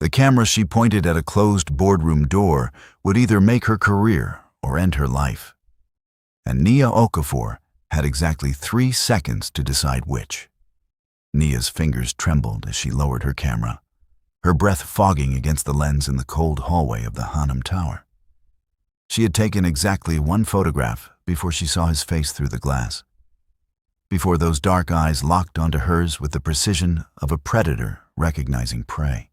The camera she pointed at a closed boardroom door would either make her career or end her life. And Nia Okafor had exactly 3 seconds to decide which. Nia's fingers trembled as she lowered her camera, her breath fogging against the lens in the cold hallway of the Gangnam Tower. She had taken exactly 1 photograph before she saw his face through the glass, before those dark eyes locked onto hers with the precision of a predator recognizing prey.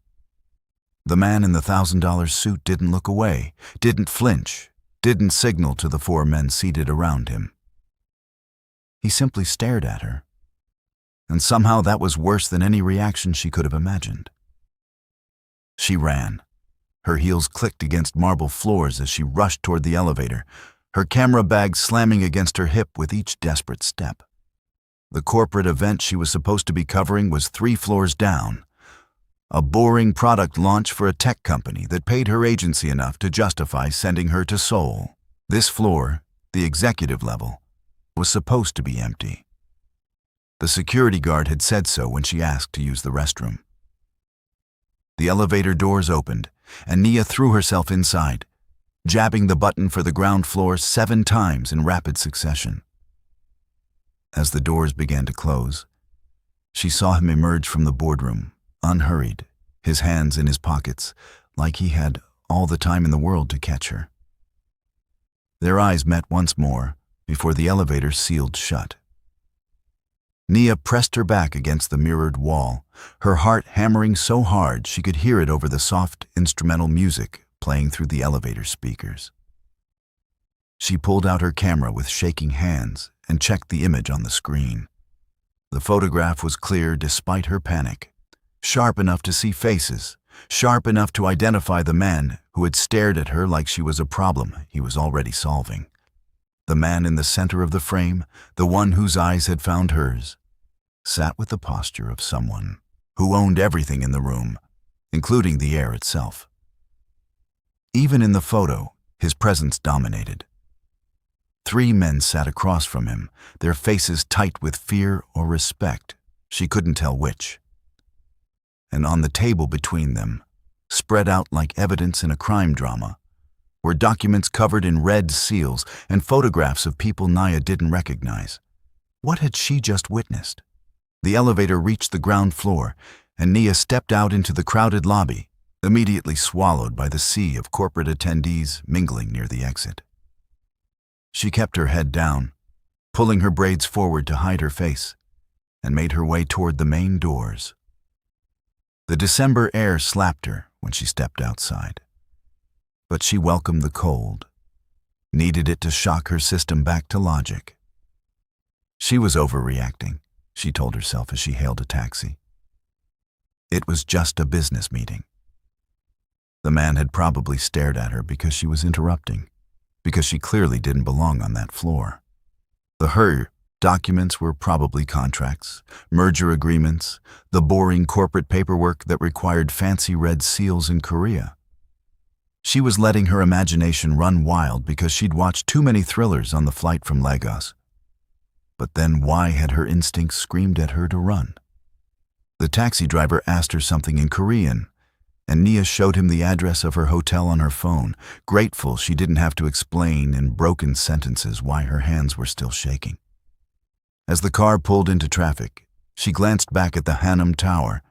The man in the $1,000 suit didn't look away, didn't flinch, didn't signal to the 4 men seated around him. He simply stared at her, and somehow that was worse than any reaction she could have imagined. She ran. Her heels clicked against marble floors as she rushed toward the elevator, her camera bag slamming against her hip with each desperate step. The corporate event she was supposed to be covering was 3 floors down, a boring product launch for a tech company that paid her agency enough to justify sending her to Seoul. This floor, the executive level, was supposed to be empty. The security guard had said so when she asked to use the restroom. The elevator doors opened, and Nia threw herself inside, jabbing the button for the ground floor 7 times in rapid succession. As the doors began to close, she saw him emerge from the boardroom, unhurried, his hands in his pockets, like he had all the time in the world to catch her. Their eyes met once more before the elevator sealed shut. Nia pressed her back against the mirrored wall, her heart hammering so hard she could hear it over the soft instrumental music playing through the elevator speakers. She pulled out her camera with shaking hands and checked the image on the screen. The photograph was clear despite her panic, sharp enough to see faces, sharp enough to identify the man who had stared at her like she was a problem he was already solving. The man in the center of the frame, the one whose eyes had found hers, sat with the posture of someone who owned everything in the room, including the air itself. Even in the photo, his presence dominated. 3 men sat across from him, their faces tight with fear or respect, she couldn't tell which. And on the table between them, spread out like evidence in a crime drama, were documents covered in red seals and photographs of people Nia didn't recognize. What had she just witnessed? The elevator reached the ground floor, and Nia stepped out into the crowded lobby, immediately swallowed by the sea of corporate attendees mingling near the exit. She kept her head down, pulling her braids forward to hide her face, and made her way toward the main doors. The December air slapped her when she stepped outside, but she welcomed the cold, needed it to shock her system back to logic. She was overreacting, she told herself as she hailed a taxi. It was just a business meeting. The man had probably stared at her because she was interrupting, because she clearly didn't belong on that floor. Her documents were probably contracts, merger agreements, the boring corporate paperwork that required fancy red seals in Korea. She was letting her imagination run wild because she'd watched too many thrillers on the flight from Lagos. But then why had her instincts screamed at her to run? The taxi driver asked her something in Korean, and Nia showed him the address of her hotel on her phone, grateful she didn't have to explain in broken sentences why her hands were still shaking. As the car pulled into traffic, she glanced back at the Gangnam Tower,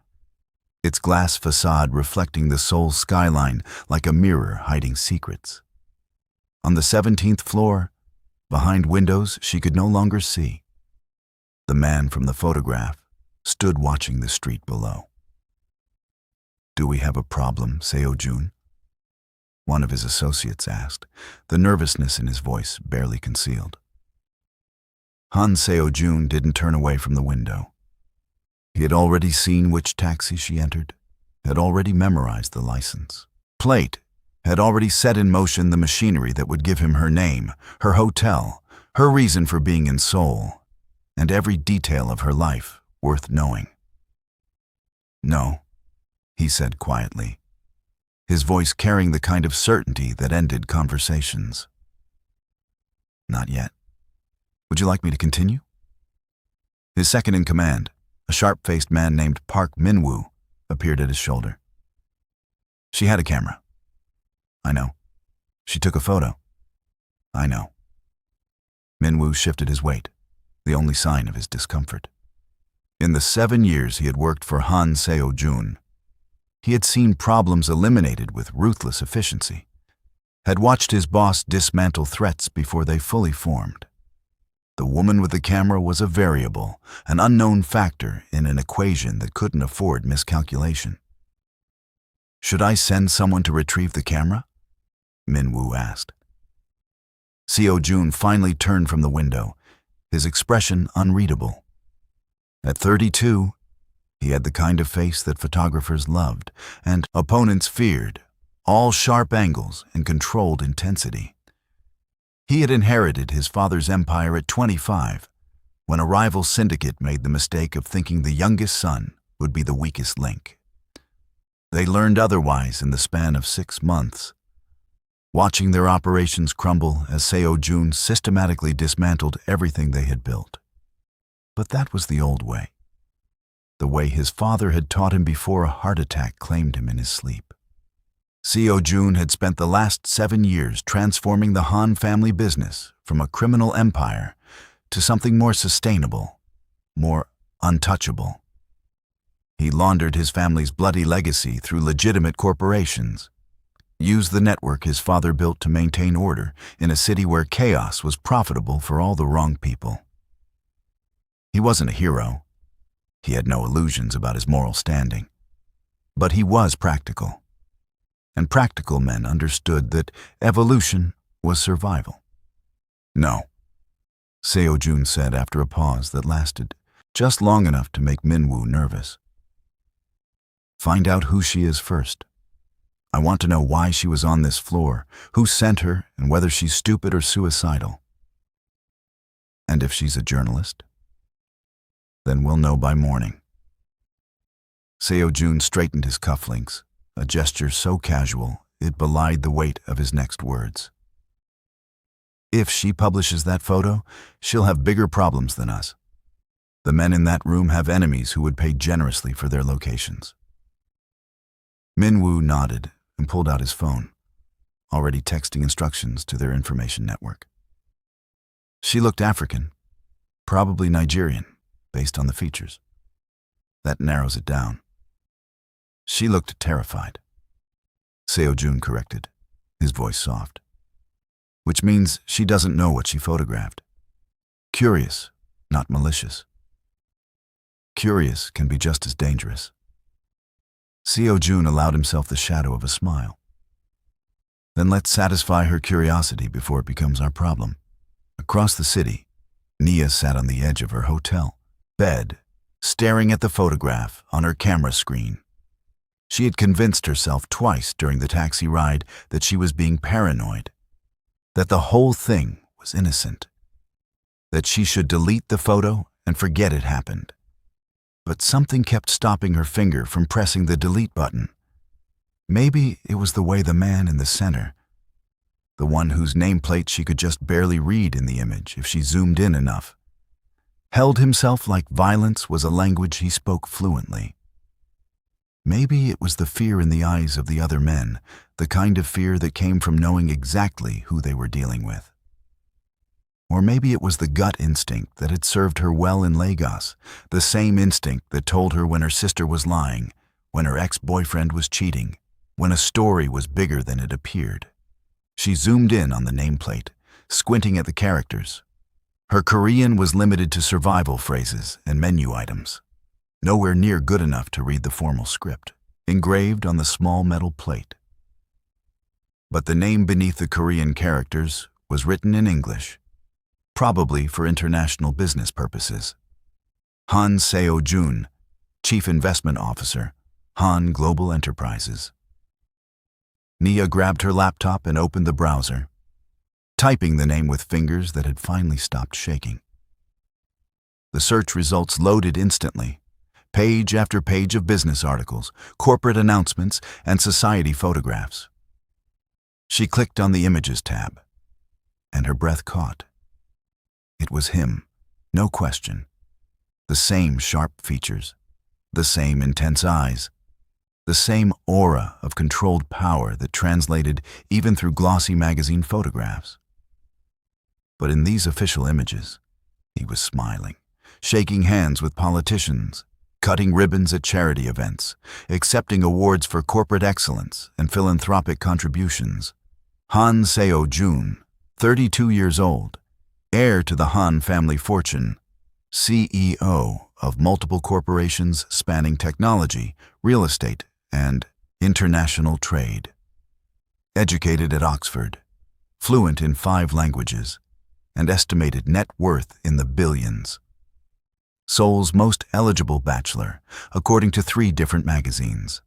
its glass facade reflecting the Seoul skyline like a mirror hiding secrets. On the 17th floor, behind windows she could no longer see, the man from the photograph stood watching the street below. "Do we have a problem, Seo-jun?" one of his associates asked, the nervousness in his voice barely concealed. Han Seo-jun didn't turn away from the window. He had already seen which taxi she entered, had already memorized the license plate, had already set in motion the machinery that would give him her name, her hotel, her reason for being in Seoul, and every detail of her life worth knowing. "No," he said quietly, his voice carrying the kind of certainty that ended conversations. "Not yet. Would you like me to continue?" His second in command, a sharp-faced man named Park Min-woo, appeared at his shoulder. She had a camera. I know. She took a photo. I know. Minwoo shifted his weight, the only sign of his discomfort. In the 7 years he had worked for Han Seo-jun, he had seen problems eliminated with ruthless efficiency, had watched his boss dismantle threats before they fully formed. The woman with the camera was a variable, an unknown factor in an equation that couldn't afford miscalculation. Should I send someone to retrieve the camera? Minwoo asked. Seo-jun finally turned from the window, his expression unreadable. At 32, he had the kind of face that photographers loved and opponents feared, all sharp angles and controlled intensity. He had inherited his father's empire at 25, when a rival syndicate made the mistake of thinking the youngest son would be the weakest link. They learned otherwise in the span of 6 months, watching their operations crumble as Seo-jun systematically dismantled everything they had built. But that was the old way. The way his father had taught him before a heart attack claimed him in his sleep. Seo-jun had spent the last 7 years transforming the Han family business from a criminal empire to something more sustainable, more untouchable. He laundered his family's bloody legacy through legitimate corporations, used the network his father built to maintain order in a city where chaos was profitable for all the wrong people. He wasn't a hero. He had no illusions about his moral standing. But he was practical. And practical men understood that evolution was survival. No, Seo-jun said after a pause that lasted just long enough to make Minwoo nervous. Find out who she is first. I want to know why she was on this floor, who sent her, and whether she's stupid or suicidal. And if she's a journalist? Then we'll know by morning. Seo-jun straightened his cufflinks, a gesture so casual it belied the weight of his next words. If she publishes that photo, she'll have bigger problems than us. The men in that room have enemies who would pay generously for their locations. Minwoo nodded and pulled out his phone, already texting instructions to their information network. She looked African, probably Nigerian, based on the features. That narrows it down. She looked terrified. Seo-jun corrected, his voice soft. Which means she doesn't know what she photographed. Curious, not malicious. Curious can be just as dangerous. Seo-jun allowed himself the shadow of a smile. Then let's satisfy her curiosity before it becomes our problem. Across the city, Nia sat on the edge of her hotel bed, staring at the photograph on her camera screen. She had convinced herself twice during the taxi ride that she was being paranoid, that the whole thing was innocent, that she should delete the photo and forget it happened. But something kept stopping her finger from pressing the delete button. Maybe it was the way the man in the center, the one whose nameplate she could just barely read in the image if she zoomed in enough, held himself like violence was a language he spoke fluently. Maybe it was the fear in the eyes of the other men, the kind of fear that came from knowing exactly who they were dealing with. Or maybe it was the gut instinct that had served her well in Lagos, the same instinct that told her when her sister was lying, when her ex-boyfriend was cheating, when a story was bigger than it appeared. She zoomed in on the nameplate, squinting at the characters. Her Korean was limited to survival phrases and menu items, nowhere near good enough to read the formal script, engraved on the small metal plate. But the name beneath the Korean characters was written in English, probably for international business purposes. Han Seo-jun, Chief Investment Officer, Han Global Enterprises. Nia grabbed her laptop and opened the browser, typing the name with fingers that had finally stopped shaking. The search results loaded instantly, page after page of business articles, corporate announcements, and society photographs. She clicked on the Images tab, and her breath caught. It was him, no question. The same sharp features, the same intense eyes, the same aura of controlled power that translated even through glossy magazine photographs. But in these official images, he was smiling, shaking hands with politicians, cutting ribbons at charity events, accepting awards for corporate excellence and philanthropic contributions. Han Seo-jun, 32 years old, heir to the Han family fortune, CEO of multiple corporations spanning technology, real estate, and international trade. Educated at Oxford, fluent in 5 languages, and estimated net worth in the billions. Seoul's most eligible bachelor, according to 3 different magazines.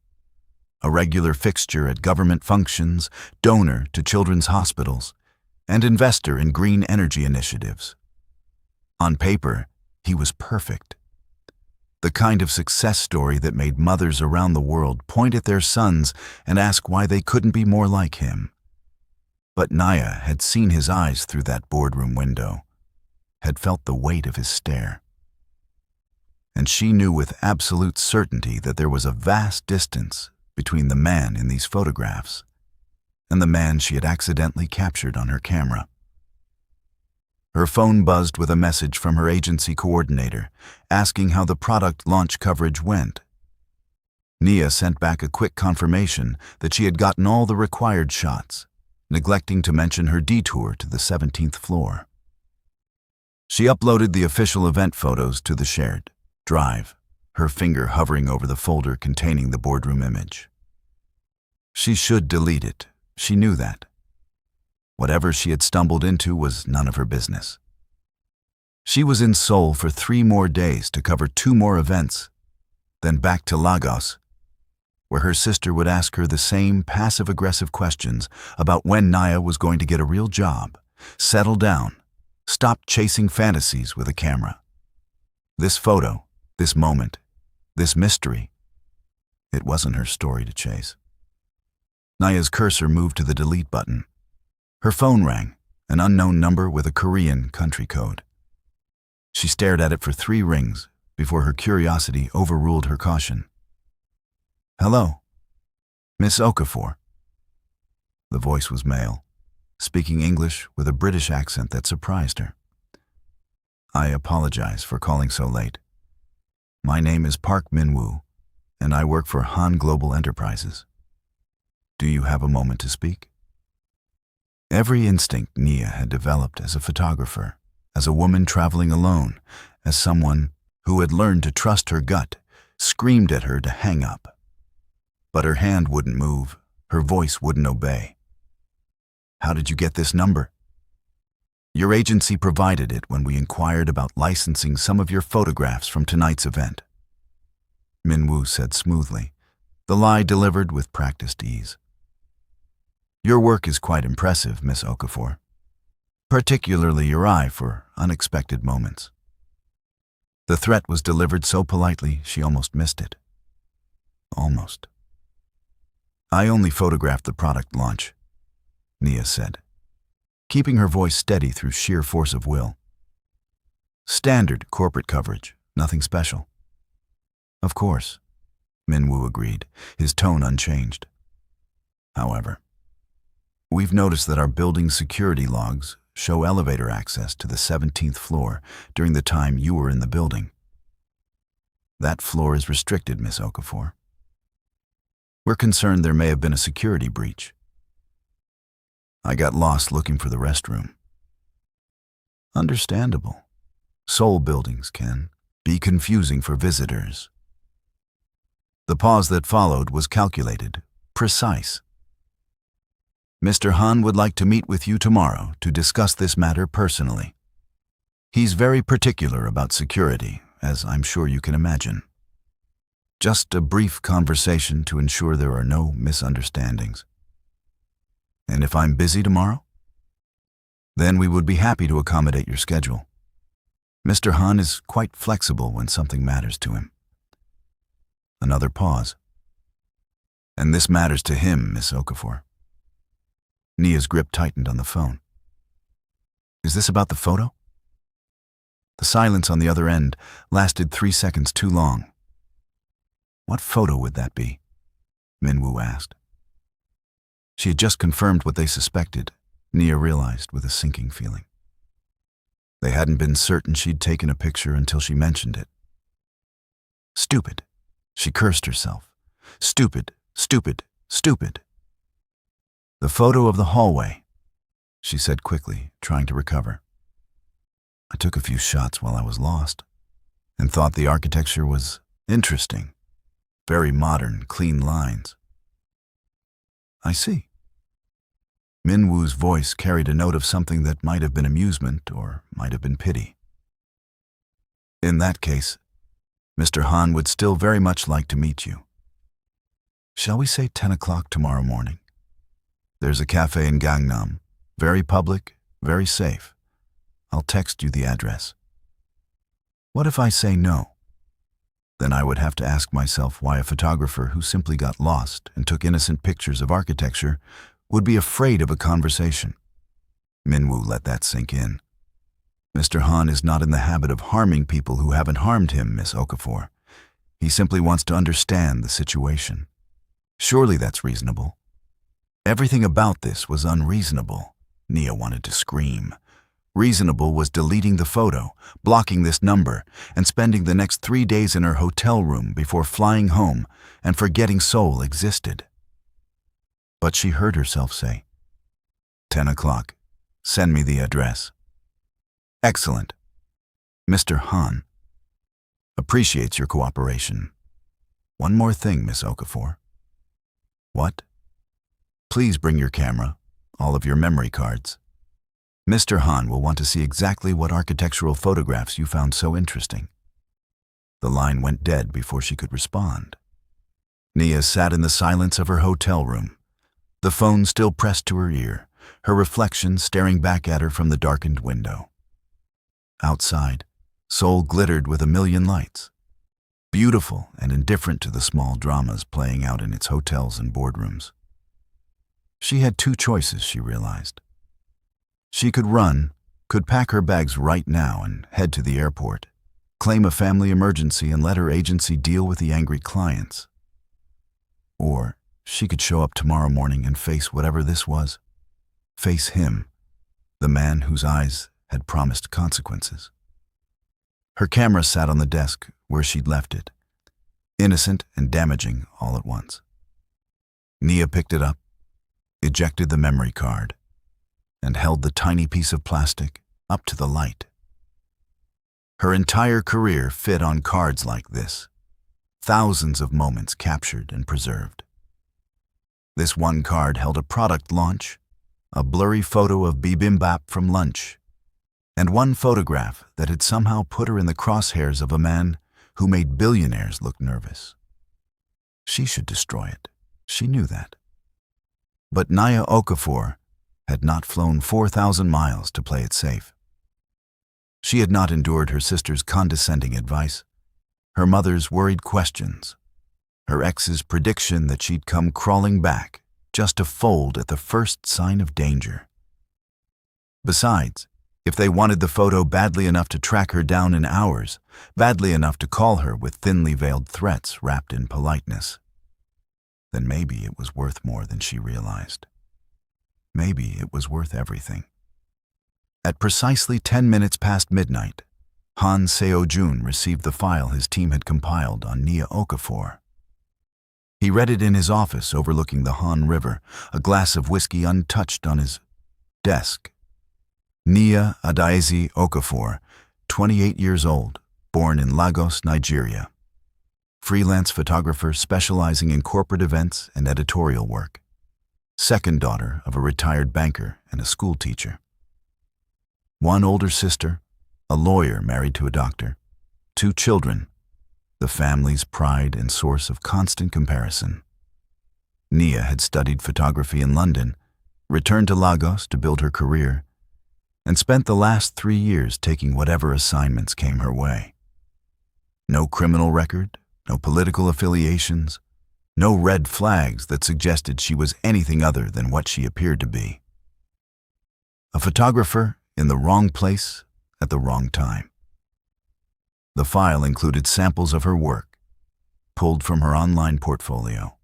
A regular fixture at government functions, donor to children's hospitals, and investor in green energy initiatives. On paper, he was perfect. The kind of success story that made mothers around the world point at their sons and ask why they couldn't be more like him. But Nia had seen his eyes through that boardroom window, had felt the weight of his stare. And she knew with absolute certainty that there was a vast distance between the man in these photographs and the man she had accidentally captured on her camera. Her phone buzzed with a message from her agency coordinator, asking how the product launch coverage went. Nia sent back a quick confirmation that she had gotten all the required shots, neglecting to mention her detour to the 17th floor. She uploaded the official event photos to the shared drive, her finger hovering over the folder containing the boardroom image. She should delete it. She knew that. Whatever she had stumbled into was none of her business. She was in Seoul for 3 more days to cover 2 more events, then back to Lagos, where her sister would ask her the same passive-aggressive questions about when Nia was going to get a real job, settle down, stop chasing fantasies with a camera. This photo, this moment, this mystery, it wasn't her story to chase. Nia's cursor moved to the delete button. Her phone rang, an unknown number with a Korean country code. She stared at it for 3 rings before her curiosity overruled her caution. "Hello, Miss Okafor." The voice was male, speaking English with a British accent that surprised her. "I apologize for calling so late. My name is Park Min-woo, and I work for Han Global Enterprises. Do you have a moment to speak?" Every instinct Nia had developed as a photographer, as a woman traveling alone, as someone who had learned to trust her gut, screamed at her to hang up. But her hand wouldn't move, her voice wouldn't obey. "How did you get this number?" "Your agency provided it when we inquired about licensing some of your photographs from tonight's event," Min-woo said smoothly, the lie delivered with practiced ease. "Your work is quite impressive, Miss Okafor, particularly your eye for unexpected moments." The threat was delivered so politely she almost missed it. Almost. "I only photographed the product launch," Nia said, keeping her voice steady through sheer force of will. "Standard corporate coverage, nothing special." "Of course," Min-woo agreed, his tone unchanged. "However, we've noticed that our building security logs show elevator access to the 17th floor during the time you were in the building. That floor is restricted, Miss Okafor. We're concerned there may have been a security breach. I got lost looking for the restroom." Understandable. Seoul buildings can be confusing for visitors. The pause that followed was calculated, precise. "Mr. Han would like to meet with you tomorrow to discuss this matter personally. He's very particular about security, as I'm sure you can imagine. Just a brief conversation to ensure there are no misunderstandings. And if I'm busy tomorrow? Then we would be happy to accommodate your schedule. Mr. Han is quite flexible when something matters to him." Another pause. "And this matters to him, Miss Okafor." Nia's grip tightened on the phone. "Is this about the photo?" The silence on the other end lasted 3 seconds too long. What photo would that be? Minwoo asked. She had just confirmed what they suspected, Nia realized with a sinking feeling. They hadn't been certain she'd taken a picture until she mentioned it. Stupid, she cursed herself. Stupid, stupid, stupid. The photo of the hallway, she said quickly, trying to recover. I took a few shots while I was lost, and thought the architecture was interesting. Very modern, clean lines. I see. Minwoo's voice carried a note of something that might have been amusement or might have been pity. In that case, Mr. Han would still very much like to meet you. Shall we say 10 o'clock tomorrow morning? There's a cafe in Gangnam, very public, very safe. I'll text you the address. What if I say no? Then I would have to ask myself why a photographer who simply got lost and took innocent pictures of architecture would be afraid of a conversation. Minwoo let that sink in. Mr. Han is not in the habit of harming people who haven't harmed him, Miss Okafor. He simply wants to understand the situation. Surely that's reasonable. Everything about this was unreasonable, Nia wanted to scream. Reasonable was deleting the photo, blocking this number, and spending the next 3 days in her hotel room before flying home and forgetting Seoul existed. But she heard herself say, 10 o'clock. Send me the address. Excellent. Mr. Han appreciates your cooperation. One more thing, Miss Okafor. What? Please bring your camera, all of your memory cards. Mr. Han will want to see exactly what architectural photographs you found so interesting. The line went dead before she could respond. Nia sat in the silence of her hotel room, the phone still pressed to her ear, her reflection staring back at her from the darkened window. Outside, Seoul glittered with a million lights, beautiful and indifferent to the small dramas playing out in its hotels and boardrooms. She had 2 choices, she realized. She could run, could pack her bags right now and head to the airport, claim a family emergency and let her agency deal with the angry clients. Or she could show up tomorrow morning and face whatever this was. Face him, the man whose eyes had promised consequences. Her camera sat on the desk where she'd left it, innocent and damaging all at once. Nia picked it up, ejected the memory card, and held the tiny piece of plastic up to the light. Her entire career fit on cards like this, thousands of moments captured and preserved. This one card held a product launch, a blurry photo of bibimbap from lunch, and one photograph that had somehow put her in the crosshairs of a man who made billionaires look nervous. She should destroy it. She knew that. But Nia Okafor had not flown 4,000 miles to play it safe. She had not endured her sister's condescending advice, her mother's worried questions, her ex's prediction that she'd come crawling back just to fold at the first sign of danger. Besides, if they wanted the photo badly enough to track her down in hours, badly enough to call her with thinly veiled threats wrapped in politeness, then maybe it was worth more than she realized. Maybe it was worth everything. At precisely 10 minutes past midnight, Han Seo-jun received the file his team had compiled on Nia Okafor. He read it in his office overlooking the Han River, a glass of whiskey untouched on his desk. Nia Adaeze Okafor, 28 years old, born in Lagos, Nigeria. Freelance photographer specializing in corporate events and editorial work. Second daughter of a retired banker and a school teacher. One older sister, a lawyer married to a doctor. 2 children, the family's pride and source of constant comparison. Nia had studied photography in London, returned to Lagos to build her career, and spent the last 3 years taking whatever assignments came her way. No criminal record, no political affiliations, no red flags that suggested she was anything other than what she appeared to be. A photographer in the wrong place at the wrong time. The file included samples of her work, pulled from her online portfolio.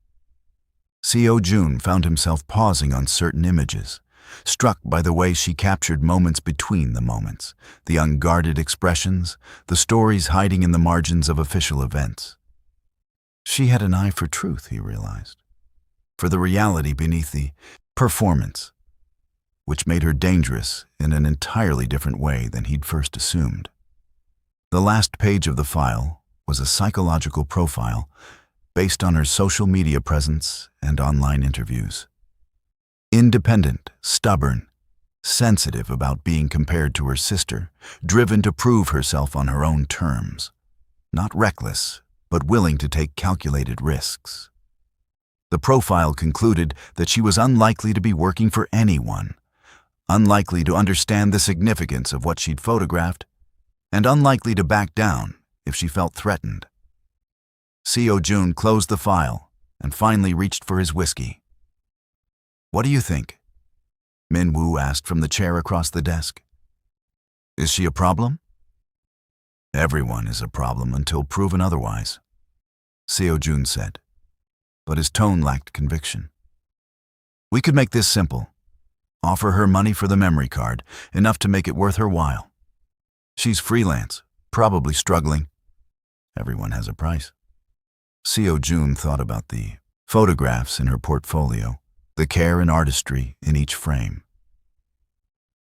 Seo Jun found himself pausing on certain images, struck by the way she captured moments between the moments, the unguarded expressions, the stories hiding in the margins of official events. She had an eye for truth, he realized, for the reality beneath the performance, which made her dangerous in an entirely different way than he'd first assumed. The last page of the file was a psychological profile based on her social media presence and online interviews. Independent, stubborn, sensitive about being compared to her sister, driven to prove herself on her own terms. Not reckless, but willing to take calculated risks. The profile concluded that she was unlikely to be working for anyone, unlikely to understand the significance of what she'd photographed, and unlikely to back down if she felt threatened. Seo Jun closed the file and finally reached for his whiskey. "What do you think?" Min Woo asked from the chair across the desk. "Is she a problem?" "Everyone is a problem until proven otherwise," Seo Jun said, but his tone lacked conviction. "We could make this simple. Offer her money for the memory card, enough to make it worth her while. She's freelance, probably struggling. Everyone has a price." Seo Jun thought about the photographs in her portfolio, the care and artistry in each frame.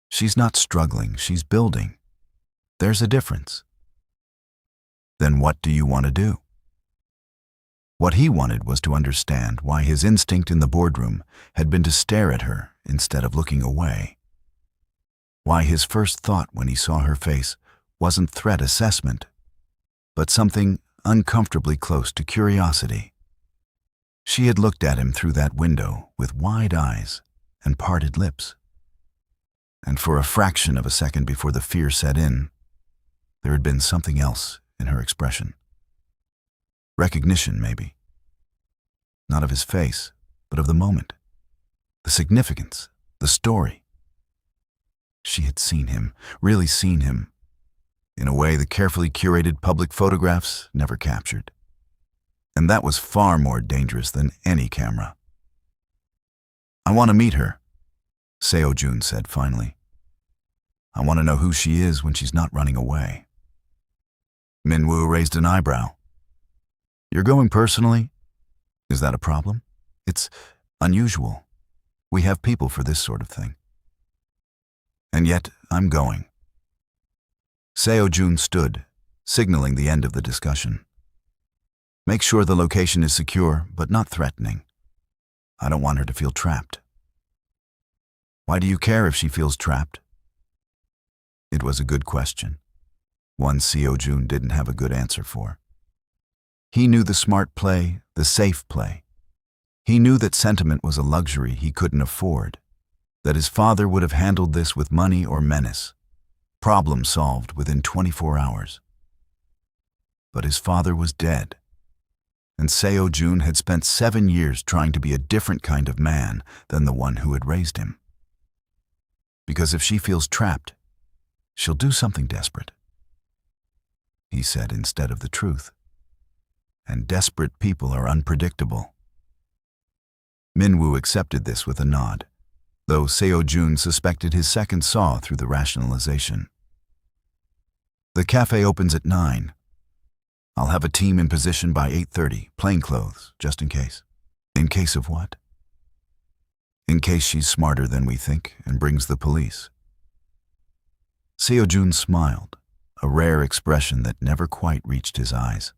She's not struggling, she's building. There's a difference. Then what do you want to do? What he wanted was to understand why his instinct in the boardroom had been to stare at her instead of looking away. Why his first thought when he saw her face wasn't threat assessment, but something uncomfortably close to curiosity. She had looked at him through that window with wide eyes and parted lips. And for a fraction of a second before the fear set in, there had been something else in her expression. Recognition, maybe. Not of his face, but of the moment. The significance, the story. She had seen him, really seen him, in a way the carefully curated public photographs never captured. And that was far more dangerous than any camera. "I want to meet her," Seo Jun said finally. "I want to know who she is when she's not running away." Min Woo raised an eyebrow. "You're going personally? Is that a problem? It's unusual. We have people for this sort of thing." "And yet, I'm going." Seo Jun stood, signaling the end of the discussion. "Make sure the location is secure, but not threatening. I don't want her to feel trapped." "Why do you care if she feels trapped?" It was a good question, one Seo Jun didn't have a good answer for. He knew the smart play, the safe play. He knew that sentiment was a luxury he couldn't afford, that his father would have handled this with money or menace, problem solved within 24 hours. But his father was dead, and Seo Jun had spent 7 years trying to be a different kind of man than the one who had raised him. Because if she feels trapped, she'll do something desperate, he said instead of the truth. And desperate people are unpredictable. Min Woo accepted this with a nod, though Seo Jun suspected his second saw through the rationalization. "The cafe opens at 9. I'll have a team in position by 8:30, plainclothes, just in case." "In case of what?" "In case she's smarter than we think and brings the police." Seo Jun smiled, a rare expression that never quite reached his eyes.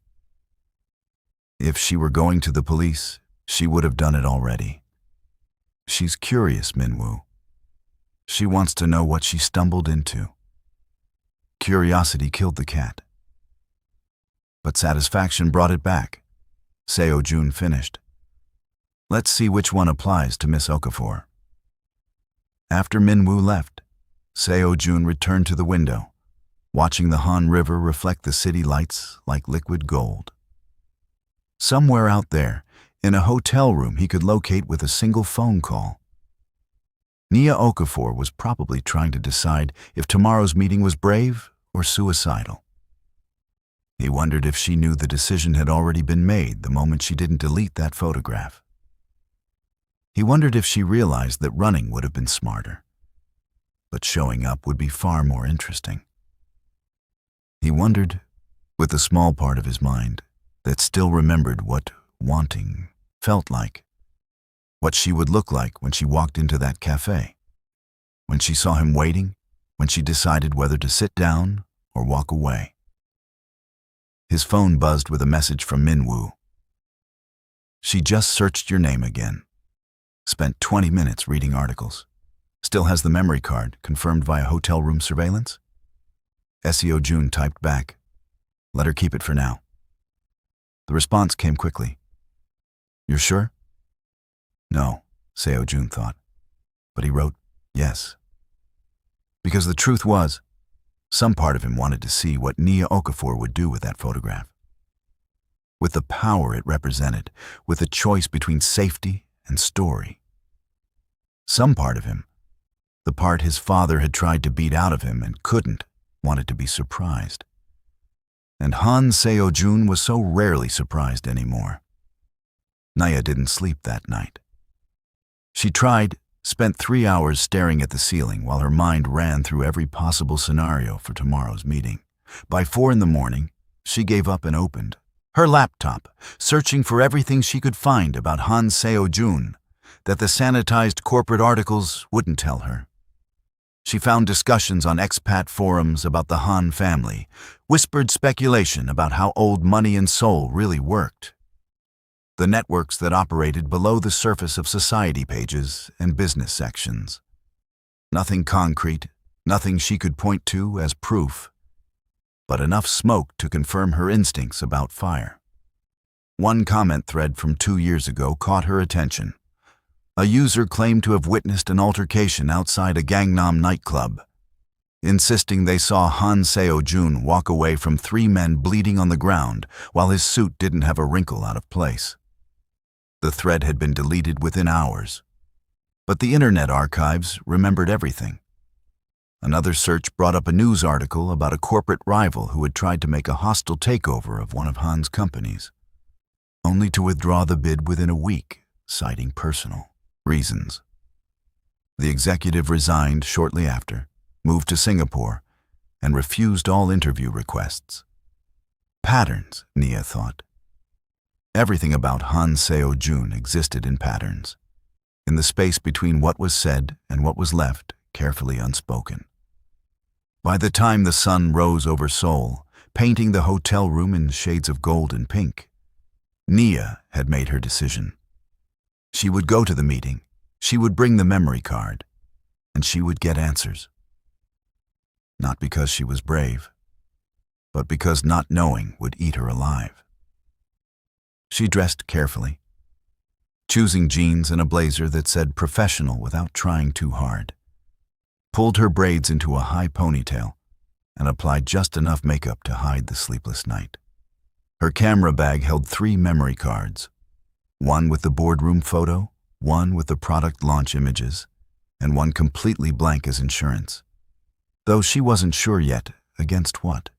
If she were going to the police, she would have done it already. She's curious, Min Woo. She wants to know what she stumbled into. Curiosity killed the cat. But satisfaction brought it back. Seo Jun finished. "Let's see which one applies to Miss Okafor." After Min Woo left, Seo Jun returned to the window, watching the Han River reflect the city lights like liquid gold. Somewhere out there, in a hotel room he could locate with a single phone call, Nia Okafor was probably trying to decide if tomorrow's meeting was brave or suicidal. He wondered if she knew the decision had already been made the moment she didn't delete that photograph. He wondered if she realized that running would have been smarter, but showing up would be far more interesting. He wondered, with the small part of his mind that still remembered what wanting felt like, what she would look like when she walked into that cafe, when she saw him waiting, when she decided whether to sit down or walk away. His phone buzzed with a message from Minwoo. She just searched your name again. Spent 20 minutes reading articles. Still has the memory card, confirmed via hotel room surveillance? Seo Jun typed back, let her keep it for now. The response came quickly. You're sure? No, Seo Jun thought. But he wrote, yes. Because the truth was, some part of him wanted to see what Nia Okafor would do with that photograph. With the power it represented, with the choice between safety and story. Some part of him, the part his father had tried to beat out of him and couldn't, wanted to be surprised. And Han Seo Jun was so rarely surprised anymore. Nia didn't sleep that night. She spent 3 hours staring at the ceiling while her mind ran through every possible scenario for tomorrow's meeting. By 4 in the morning, she gave up and opened her laptop, searching for everything she could find about Han Seo Jun that the sanitized corporate articles wouldn't tell her. She found discussions on expat forums about the Han family, whispered speculation about how old money in Seoul really worked. The networks that operated below the surface of society pages and business sections. Nothing concrete, nothing she could point to as proof, but enough smoke to confirm her instincts about fire. One comment thread from 2 years ago caught her attention. A user claimed to have witnessed an altercation outside a Gangnam nightclub, insisting they saw Han Seo Jun walk away from 3 men bleeding on the ground while his suit didn't have a wrinkle out of place. The thread had been deleted within hours, but the Internet archives remembered everything. Another search brought up a news article about a corporate rival who had tried to make a hostile takeover of one of Han's companies, only to withdraw the bid within a week, citing personal reasons. The executive resigned shortly after, moved to Singapore, and refused all interview requests. Patterns, Nia thought. Everything about Han Seo Jun existed in patterns, in the space between what was said and what was left carefully unspoken. By the time the sun rose over Seoul, painting the hotel room in shades of gold and pink, Nia had made her decision. She would go to the meeting, she would bring the memory card, and she would get answers. Not because she was brave, but because not knowing would eat her alive. She dressed carefully, choosing jeans and a blazer that said professional without trying too hard, pulled her braids into a high ponytail, and applied just enough makeup to hide the sleepless night. Her camera bag held 3 memory cards, one with the boardroom photo, one with the product launch images, and one completely blank as insurance, though she wasn't sure yet against what.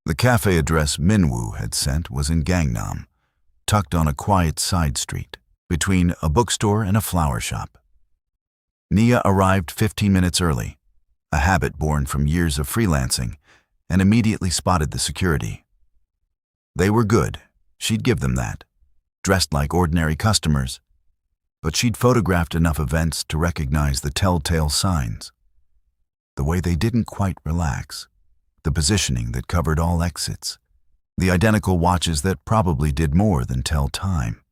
The cafe address Minwoo had sent was in Gangnam, tucked on a quiet side street, between a bookstore and a flower shop. Nia arrived 15 minutes early, a habit born from years of freelancing, and immediately spotted the security. They were good, she'd give them that, dressed like ordinary customers, but she'd photographed enough events to recognize the telltale signs. The way they didn't quite relax, the positioning that covered all exits, the identical watches that probably did more than tell time.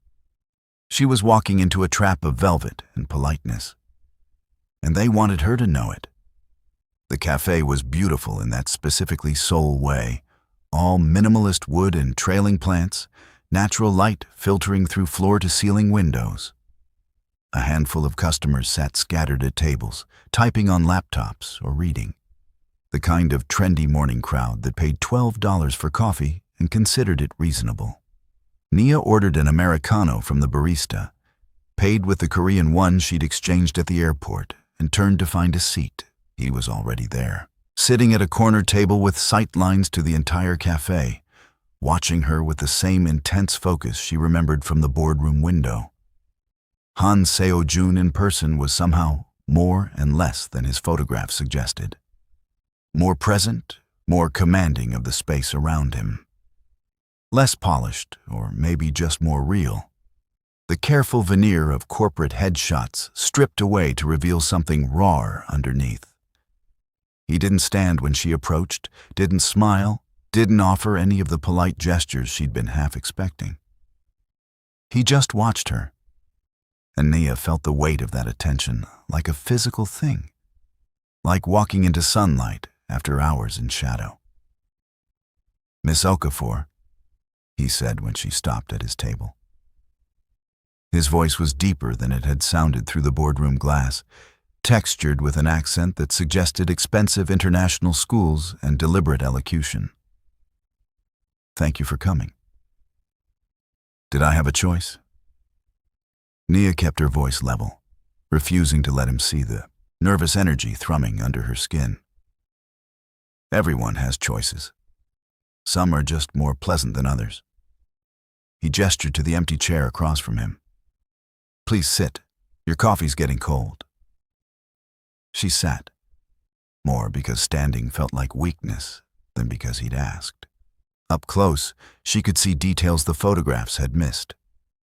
She was walking into a trap of velvet and politeness, and they wanted her to know it. The cafe was beautiful in that specifically Seoul way, all minimalist wood and trailing plants, natural light filtering through floor-to-ceiling windows. A handful of customers sat scattered at tables, typing on laptops or reading. The kind of trendy morning crowd that paid $12 for coffee and considered it reasonable. Nia ordered an Americano from the barista, paid with the Korean won she'd exchanged at the airport, and turned to find a seat. He was already there, sitting at a corner table with sight lines to the entire cafe, watching her with the same intense focus she remembered from the boardroom window. Han Seo-jun in person was somehow more and less than his photograph suggested. More present, more commanding of the space around him. Less polished, or maybe just more real. The careful veneer of corporate headshots stripped away to reveal something raw underneath. He didn't stand when she approached, didn't smile, didn't offer any of the polite gestures she'd been half expecting. He just watched her, and Nia felt the weight of that attention like a physical thing, like walking into sunlight after hours in shadow. "Miss Okafor," he said when she stopped at his table. His voice was deeper than it had sounded through the boardroom glass, textured with an accent that suggested expensive international schools and deliberate elocution. "Thank you for coming." "Did I have a choice?" Nia kept her voice level, refusing to let him see the nervous energy thrumming under her skin. "Everyone has choices. Some are just more pleasant than others." He gestured to the empty chair across from him. "Please sit. Your coffee's getting cold." She sat, more because standing felt like weakness than because he'd asked. Up close, she could see details the photographs had missed.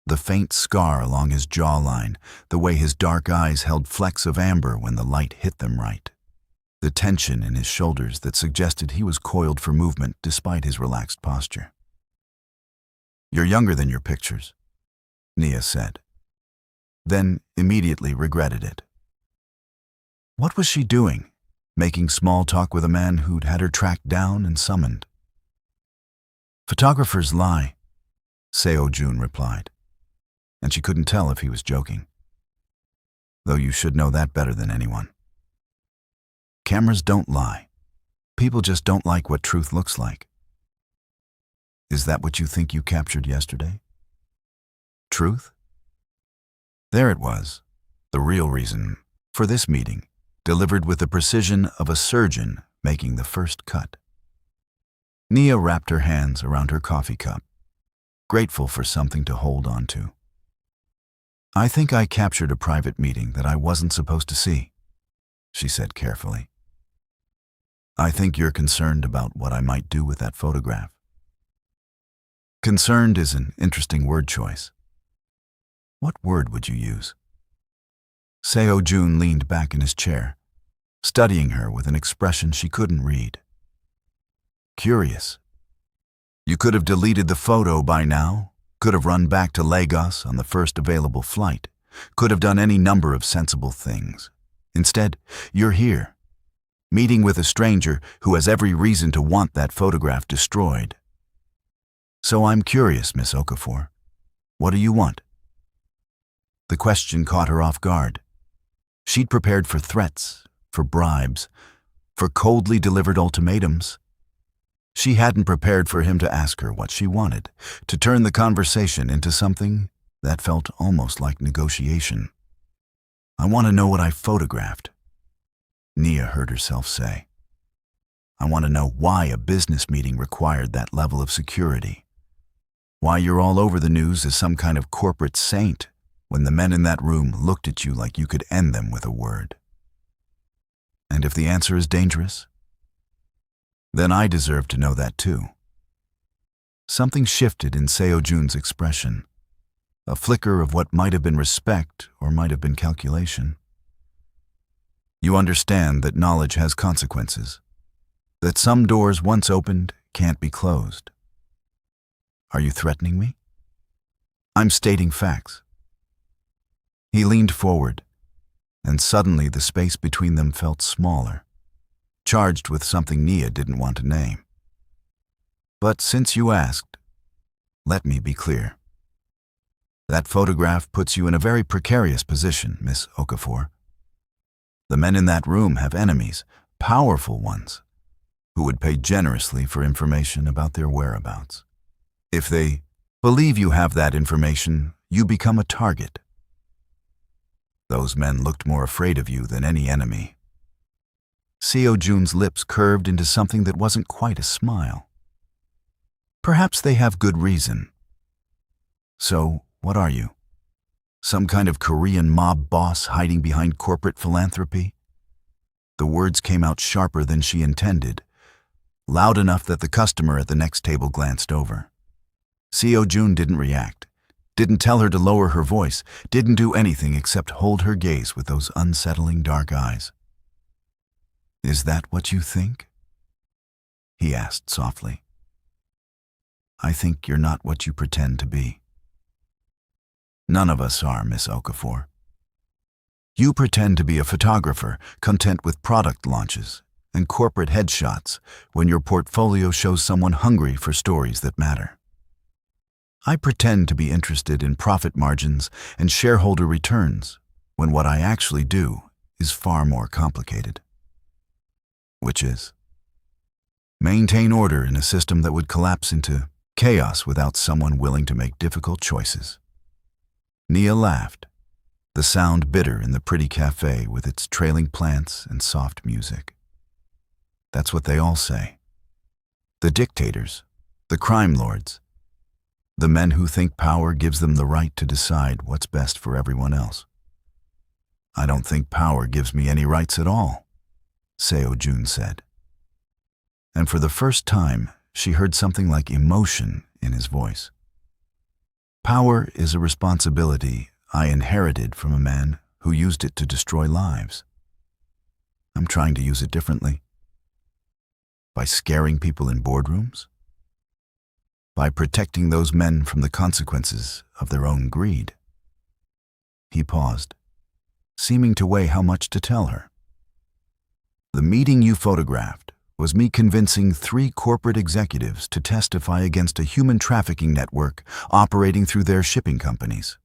The faint scar along his jawline, the way his dark eyes held flecks of amber when the light hit them right. The tension in his shoulders that suggested he was coiled for movement despite his relaxed posture. "You're younger than your pictures," Nia said, then immediately regretted it. What was she doing, making small talk with a man who'd had her tracked down and summoned? "Photographers lie," Seo-jun replied, and she couldn't tell if he was joking. "Though you should know that better than anyone. Cameras don't lie. People just don't like what truth looks like." "Is that what you think you captured yesterday? Truth?" There it was, the real reason for this meeting, delivered with the precision of a surgeon making the first cut. Nia wrapped her hands around her coffee cup, grateful for something to hold on to. "I think I captured a private meeting that I wasn't supposed to see," she said carefully. "I think you're concerned about what I might do with that photograph." Concerned is an interesting word choice. What word would you use? Seo-jun leaned back in his chair, studying her with an expression she couldn't read. "Curious. You could have deleted the photo by now, could have run back to Lagos on the first available flight, could have done any number of sensible things. Instead, you're here, meeting with a stranger who has every reason to want that photograph destroyed. So I'm curious, Miss Okafor. What do you want?" The question caught her off guard. She'd prepared for threats, for bribes, for coldly delivered ultimatums. She hadn't prepared for him to ask her what she wanted, to turn the conversation into something that felt almost like negotiation. "I want to know what I photographed," Nia heard herself say. "I want to know why a business meeting required that level of security. Why you're all over the news as some kind of corporate saint when the men in that room looked at you like you could end them with a word. And if the answer is dangerous, then I deserve to know that too." Something shifted in Seo-jun's expression, a flicker of what might have been respect or might have been calculation. "You understand that knowledge has consequences, that some doors once opened can't be closed. Are you threatening me? I'm stating facts." He leaned forward, and suddenly the space between them felt smaller, charged with something Nia didn't want to name. "But since you asked, let me be clear. That photograph puts you in a very precarious position, Miss Okafor. The men in that room have enemies, powerful ones, who would pay generously for information about their whereabouts. If they believe you have that information, you become a target. Those men looked more afraid of you than any enemy." Seo-jun's lips curved into something that wasn't quite a smile. "Perhaps they have good reason. So, what are you?" Some kind of Korean mob boss hiding behind corporate philanthropy? The words came out sharper than she intended, loud enough that the customer at the next table glanced over. Seo-jun didn't react, didn't tell her to lower her voice, didn't do anything except hold her gaze with those unsettling dark eyes. "Is that what you think?" he asked softly. "I think you're not what you pretend to be. None of us are, Miss Okafor. You pretend to be a photographer, content with product launches and corporate headshots when your portfolio shows someone hungry for stories that matter. I pretend to be interested in profit margins and shareholder returns when what I actually do is far more complicated. Which is maintain order in a system that would collapse into chaos without someone willing to make difficult choices." Nia laughed, the sound bitter in the pretty cafe with its trailing plants and soft music. That's what they all say. The dictators, the crime lords, the men who think power gives them the right to decide what's best for everyone else. "I don't think power gives me any rights at all," Seo-jun said. And for the first time, she heard something like emotion in his voice. "Power is a responsibility I inherited from a man who used it to destroy lives. I'm trying to use it differently. By scaring people in boardrooms? By protecting those men from the consequences of their own greed." He paused, seeming to weigh how much to tell her. "The meeting you photographed was me convincing 3 corporate executives to testify against a human trafficking network operating through their shipping companies.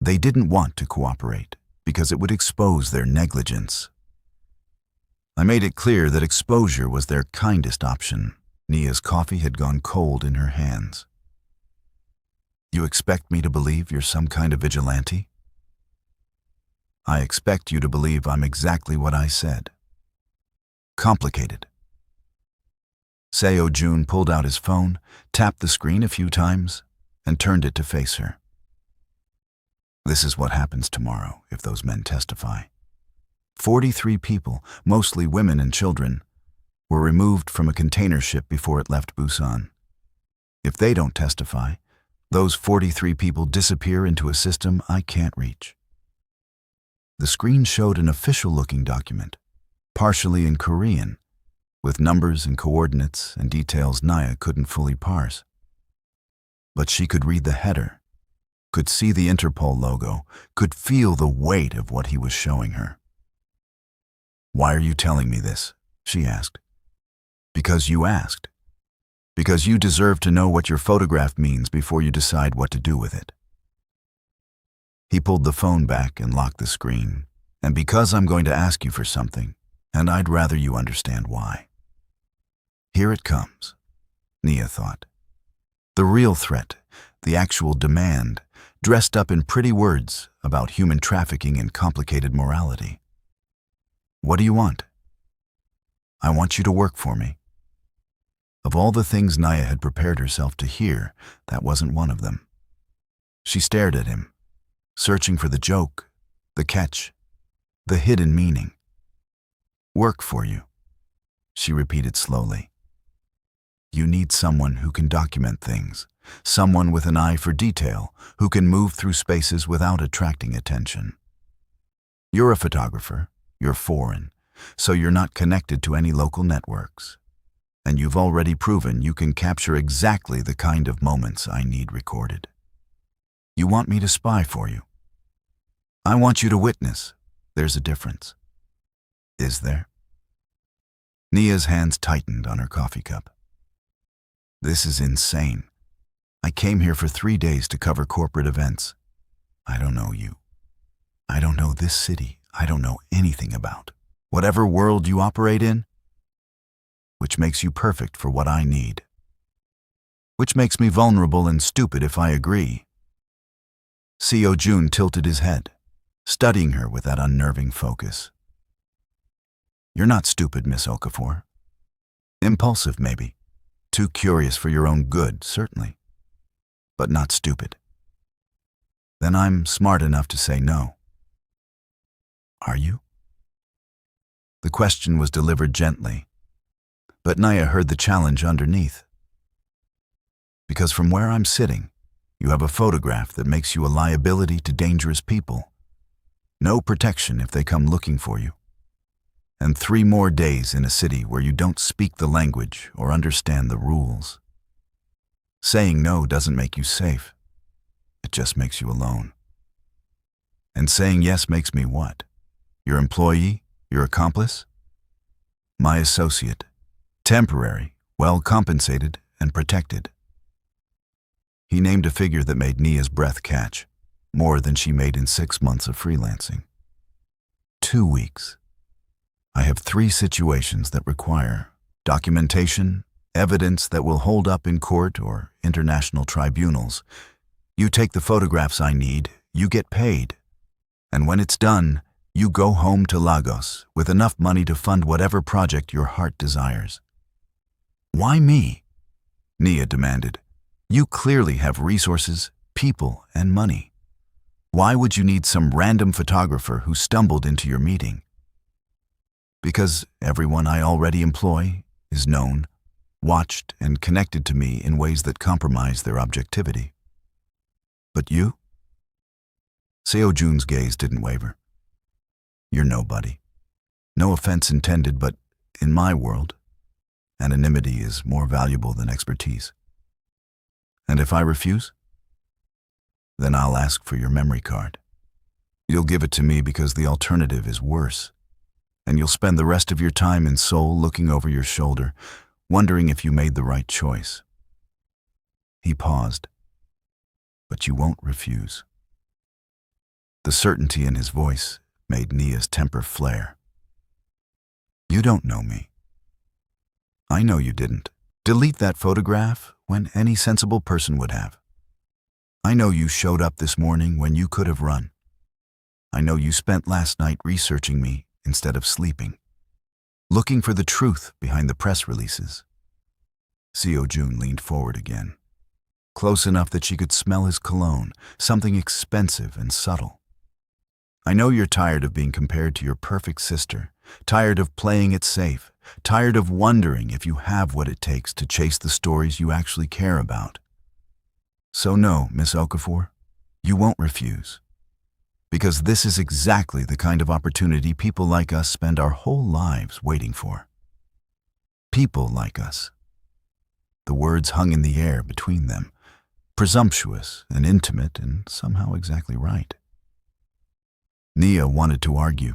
They didn't want to cooperate because it would expose their negligence. I made it clear that exposure was their kindest option." Nia's coffee had gone cold in her hands. "You expect me to believe you're some kind of vigilante?" "I expect you to believe I'm exactly what I said. Complicated." Seo-jun pulled out his phone, tapped the screen a few times, and turned it to face her. "This is what happens tomorrow if those men testify. 43 people, mostly women and children, were removed from a container ship before it left Busan. If they don't testify, those 43 people disappear into a system I can't reach." The screen showed an official-looking document, partially in Korean, with numbers and coordinates and details Nia couldn't fully parse. But she could read the header, could see the Interpol logo, could feel the weight of what he was showing her. "Why are you telling me this?" she asked. "Because you asked. Because you deserve to know what your photograph means before you decide what to do with it." He pulled the phone back and locked the screen. "And because I'm going to ask you for something, and I'd rather you understand why." Here it comes, Nia thought. The real threat, the actual demand, dressed up in pretty words about human trafficking and complicated morality. "What do you want?" "I want you to work for me." Of all the things Nia had prepared herself to hear, that wasn't one of them. She stared at him, searching for the joke, the catch, the hidden meaning. "Work for you," she repeated slowly. "You need someone who can document things, someone with an eye for detail, who can move through spaces without attracting attention. You're a photographer, you're foreign, so you're not connected to any local networks. And you've already proven you can capture exactly the kind of moments I need recorded. You want me to spy for you. I want you to witness. There's a difference." "Is there?" Nia's hands tightened on her coffee cup. "This is insane. I came here for 3 days to cover corporate events. I don't know you. I don't know this city. I don't know anything about whatever world you operate in, which makes you perfect for what I need. Which makes me vulnerable and stupid if I agree." Seo-jun tilted his head, studying her with that unnerving focus. "You're not stupid, Miss Okafor. Impulsive, maybe. Too curious for your own good, certainly. But not stupid. then I'm smart enough to say no. Are you? The question was delivered gently, but Nia heard the challenge underneath. Because from where I'm sitting, you have a photograph that makes you a liability to dangerous people. No protection if they come looking for you. And 3 more days in a city where you don't speak the language or understand the rules. Saying no doesn't make you safe. It just makes you alone. And saying yes makes me what? Your employee? Your accomplice? My associate. Temporary, well compensated, and protected. He named a figure that made Nia's breath catch, more than she made in 6 months of freelancing. 2 weeks. I have 3 situations that require documentation, evidence that will hold up in court or international tribunals. You take the photographs I need, you get paid. And when it's done, you go home to Lagos with enough money to fund whatever project your heart desires. Why me? Nia demanded. You clearly have resources, people, and money. Why would you need some random photographer who stumbled into your meeting? Because everyone I already employ is known, watched, and connected to me in ways that compromise their objectivity. But you? Seo Jun's gaze didn't waver. You're nobody. No offense intended, but in my world, anonymity is more valuable than expertise. And if I refuse? Then I'll ask for your memory card. You'll give it to me because the alternative is worse. And you'll spend the rest of your time in Seoul looking over your shoulder, wondering if you made the right choice. He paused. But you won't refuse. The certainty in his voice made Nia's temper flare. You don't know me. I know you didn't. Delete that photograph when any sensible person would have. I know you showed up this morning when you could have run. I know you spent last night researching me instead of sleeping, looking for the truth behind the press releases. Seo Jun leaned forward again, close enough that she could smell his cologne, something expensive and subtle. I know you're tired of being compared to your perfect sister, tired of playing it safe, tired of wondering if you have what it takes to chase the stories you actually care about. So no, Miss Okafor, you won't refuse. Because this is exactly the kind of opportunity people like us spend our whole lives waiting for. People like us. The words hung in the air between them, presumptuous and intimate and somehow exactly right. Nia wanted to argue,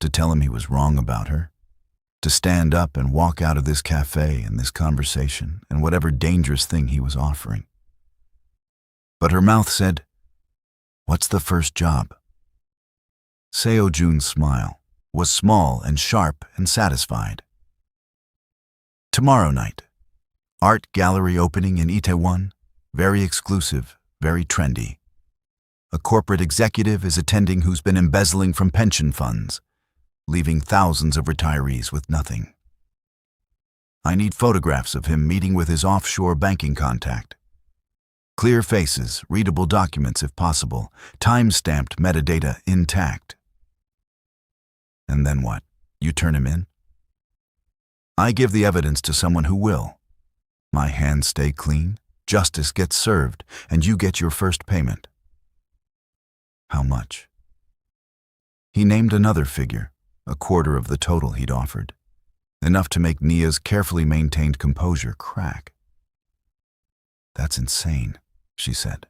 to tell him he was wrong about her, to stand up and walk out of this cafe and this conversation and whatever dangerous thing he was offering. But her mouth said, "What's the first job?" Seo Jun's smile was small and sharp and satisfied. Tomorrow night, art gallery opening in Itaewon, very exclusive, very trendy. A corporate executive is attending who's been embezzling from pension funds, leaving thousands of retirees with nothing. I need photographs of him meeting with his offshore banking contact. Clear faces, readable documents if possible, time-stamped metadata intact. And then what? You turn him in? I give the evidence to someone who will. My hands stay clean, justice gets served, and you get your first payment. How much? He named another figure, a quarter of the total he'd offered, enough to make Nia's carefully maintained composure crack. That's insane, she said.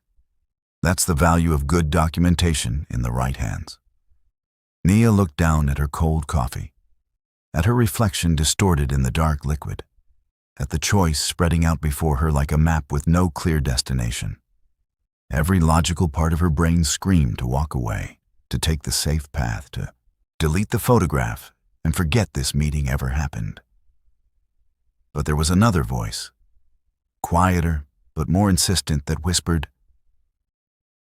That's the value of good documentation in the right hands. Nia looked down at her cold coffee, at her reflection distorted in the dark liquid, at the choice spreading out before her like a map with no clear destination. Every logical part of her brain screamed to walk away, to take the safe path, to delete the photograph and forget this meeting ever happened. But there was another voice, quieter but more insistent, that whispered,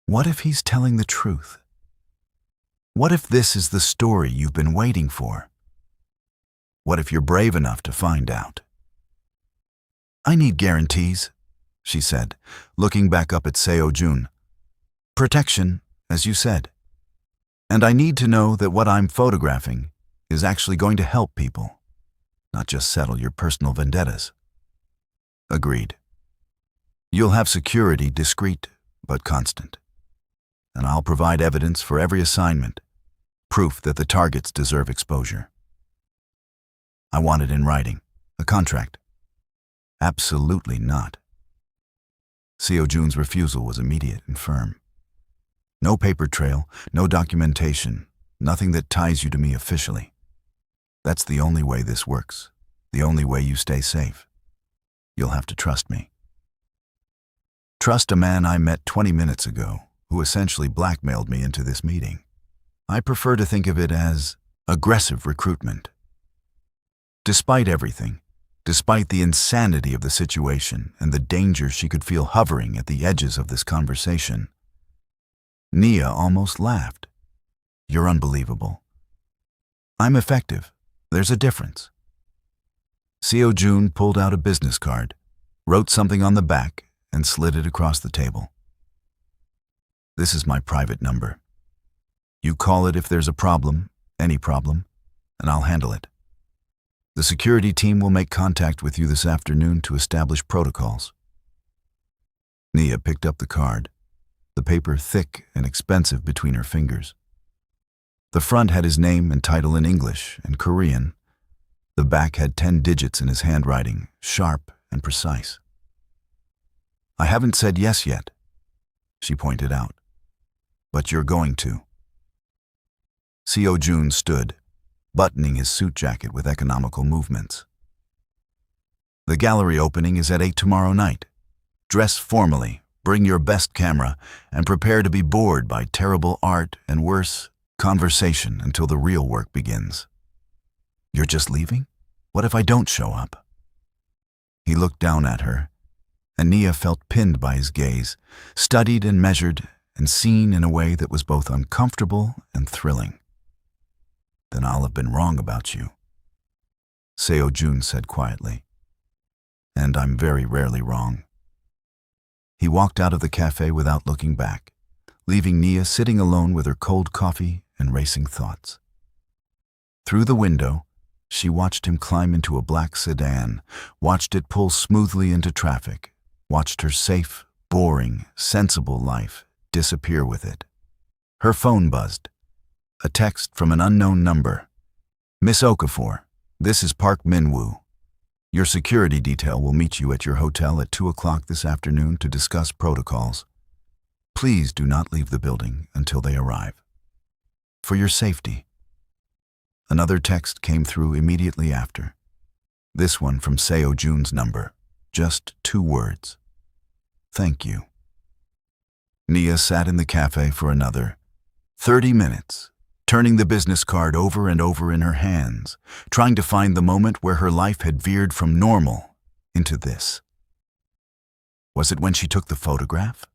"What if he's telling the truth? What if this is the story you've been waiting for? What if you're brave enough to find out?" "I need guarantees," she said, looking back up at Seo Jun. Protection, as you said. And I need to know that what I'm photographing is actually going to help people, not just settle your personal vendettas. Agreed. You'll have security discreet but constant. And I'll provide evidence for every assignment, proof that the targets deserve exposure. I want it in writing, a contract. Absolutely not. Seo Jun's refusal was immediate and firm. No paper trail, no documentation, nothing that ties you to me officially. That's the only way this works, the only way you stay safe. You'll have to trust me. Trust a man I met 20 minutes ago, who essentially blackmailed me into this meeting. I prefer to think of it as aggressive recruitment. Despite everything, despite the insanity of the situation and the danger she could feel hovering at the edges of this conversation, Nia almost laughed. You're unbelievable. I'm effective. There's a difference. Seo Jun pulled out a business card, wrote something on the back, and slid it across the table. This is my private number. You call it if there's a problem, any problem, and I'll handle it. The security team will make contact with you this afternoon to establish protocols. Nia picked up the card, the paper thick and expensive between her fingers. The front had his name and title in English and Korean. The back had 10 digits in his handwriting, sharp and precise. I haven't said yes yet, she pointed out, but you're going to. Seo Jun stood, buttoning his suit jacket with economical movements. The gallery opening is at 8 tomorrow night. Dress formally, bring your best camera, and prepare to be bored by terrible art and worse, conversation until the real work begins. You're just leaving? What if I don't show up? He looked down at her, and Nia felt pinned by his gaze, studied and measured, and seen in a way that was both uncomfortable and thrilling. Then I'll have been wrong about you, Seo Jun said quietly. And I'm very rarely wrong. He walked out of the cafe without looking back, leaving Nia sitting alone with her cold coffee and racing thoughts. Through the window, she watched him climb into a black sedan, watched it pull smoothly into traffic, watched her safe, boring, sensible life disappear with it. Her phone buzzed. A text from an unknown number. Miss Okafor, this is Park Min-woo. Your security detail will meet you at your hotel at 2 o'clock this afternoon to discuss protocols. Please do not leave the building until they arrive. For your safety. Another text came through immediately after. This one from Seo Jun's number. Just 2 words. Thank you. Nia sat in the cafe for another 30 minutes, turning the business card over and over in her hands, trying to find the moment where her life had veered from normal into this. Was it when she took the photograph?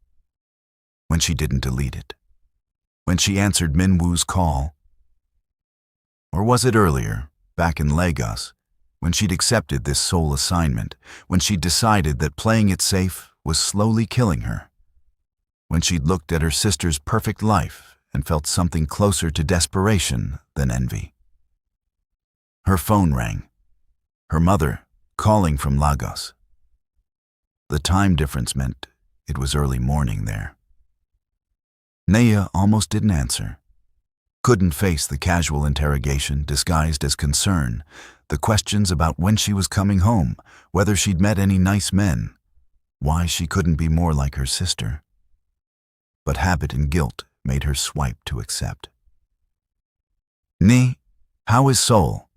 When she didn't delete it? When she answered Min-woo's call? Or was it earlier, back in Lagos, when she'd accepted this Seoul assignment, when she'd decided that playing it safe was slowly killing her? When she'd looked at her sister's perfect life and felt something closer to desperation than envy? Her phone rang. Her mother, calling from Lagos. The time difference meant it was early morning there. Nia almost didn't answer. Couldn't face the casual interrogation disguised as concern, the questions about when she was coming home, whether she'd met any nice men, why she couldn't be more like her sister. But habit and guilt made her swipe to accept. Ni, how is Seoul?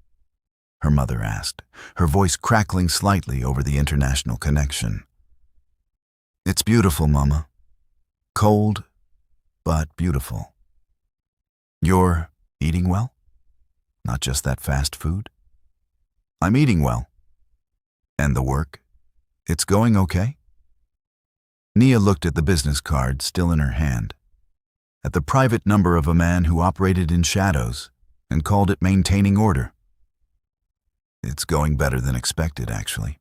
Her mother asked, her voice crackling slightly over the international connection. It's beautiful, Mama. Cold, but beautiful. You're eating well? Not just that fast food? I'm eating well. And the work? It's going okay? Nia looked at the business card still in her hand, at the private number of a man who operated in shadows and called it maintaining order. It's going better than expected, actually.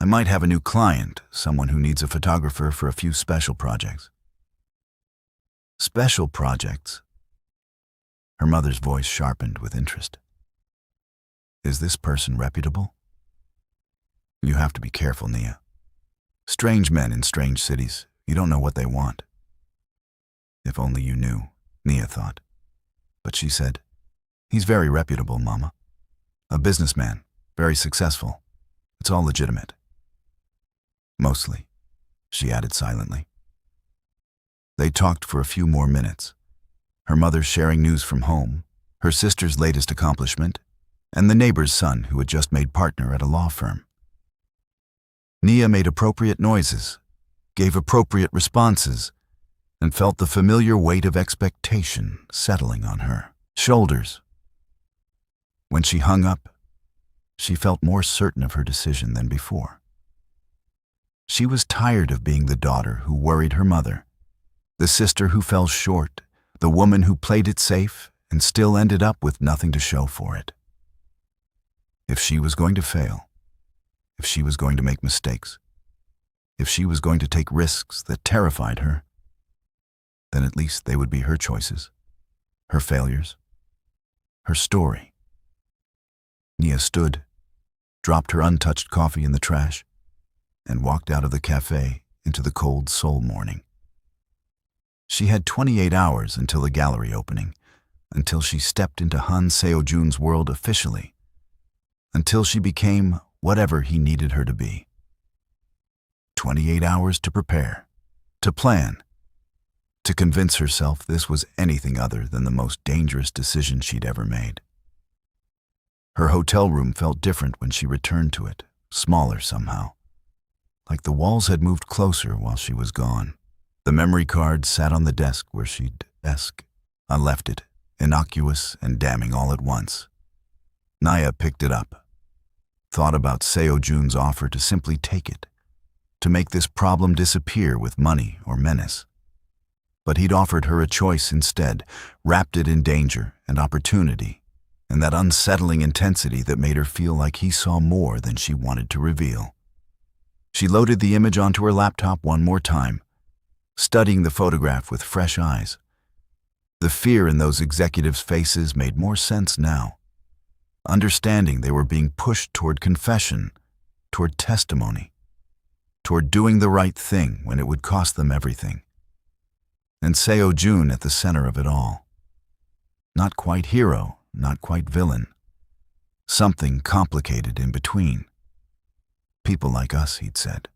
I might have a new client, someone who needs a photographer for a few special projects. Special projects. Her mother's voice sharpened with interest. Is this person reputable? You have to be careful, Nia. Strange men in strange cities. You don't know what they want. If only you knew, Nia thought. But she said, he's very reputable, Mama. A businessman, very successful. It's all legitimate. Mostly, she added silently. They talked for a few more minutes, her mother sharing news from home, her sister's latest accomplishment, and the neighbor's son who had just made partner at a law firm. Nia made appropriate noises, gave appropriate responses, and felt the familiar weight of expectation settling on her shoulders. When she hung up, she felt more certain of her decision than before. She was tired of being the daughter who worried her mother, the sister who fell short, the woman who played it safe and still ended up with nothing to show for it. If she was going to fail, if she was going to make mistakes, if she was going to take risks that terrified her, then at least they would be her choices, her failures, her story. Nia stood, dropped her untouched coffee in the trash, and walked out of the cafe into the cold Seoul morning. She had 28 hours until the gallery opening, until she stepped into Han Seo-jun's world officially, until she became whatever he needed her to be. 28 hours to prepare, to plan, to convince herself this was anything other than the most dangerous decision she'd ever made. Her hotel room felt different when she returned to it, smaller somehow, like the walls had moved closer while she was gone. The memory card sat on the desk where she'd I left it, innocuous and damning all at once. Nia picked it up, thought about Seo-jun's offer to simply take it, to make this problem disappear with money or menace. But he'd offered her a choice instead, wrapped it in danger and opportunity, and that unsettling intensity that made her feel like he saw more than she wanted to reveal. She loaded the image onto her laptop one more time, studying the photograph with fresh eyes. The fear in those executives' faces made more sense now, understanding they were being pushed toward confession, toward testimony, toward doing the right thing when it would cost them everything. And Seo-jun at the center of it all. Not quite hero, not quite villain. Something complicated in between. People like us, he'd said.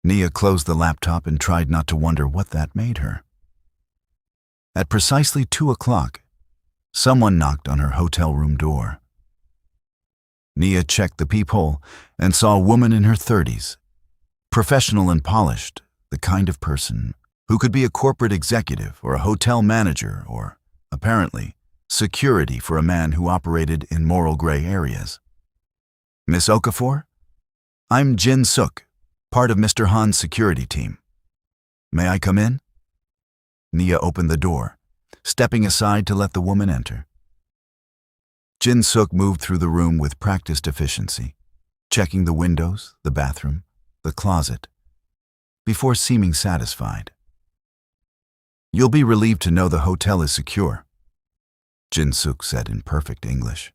Nia closed the laptop and tried not to wonder what that made her. At precisely 2 o'clock, someone knocked on her hotel room door. Nia checked the peephole and saw a woman in her 30s, professional and polished, the kind of person who could be a corporate executive or a hotel manager or, apparently, security for a man who operated in moral gray areas. Miss Okafor? I'm Jin Suk, part of Mr. Han's security team. May I come in? Nia opened the door, stepping aside to let the woman enter. Jin Suk moved through the room with practiced efficiency, checking the windows, the bathroom, the closet, before seeming satisfied. You'll be relieved to know the hotel is secure, Jin Suk said in perfect English.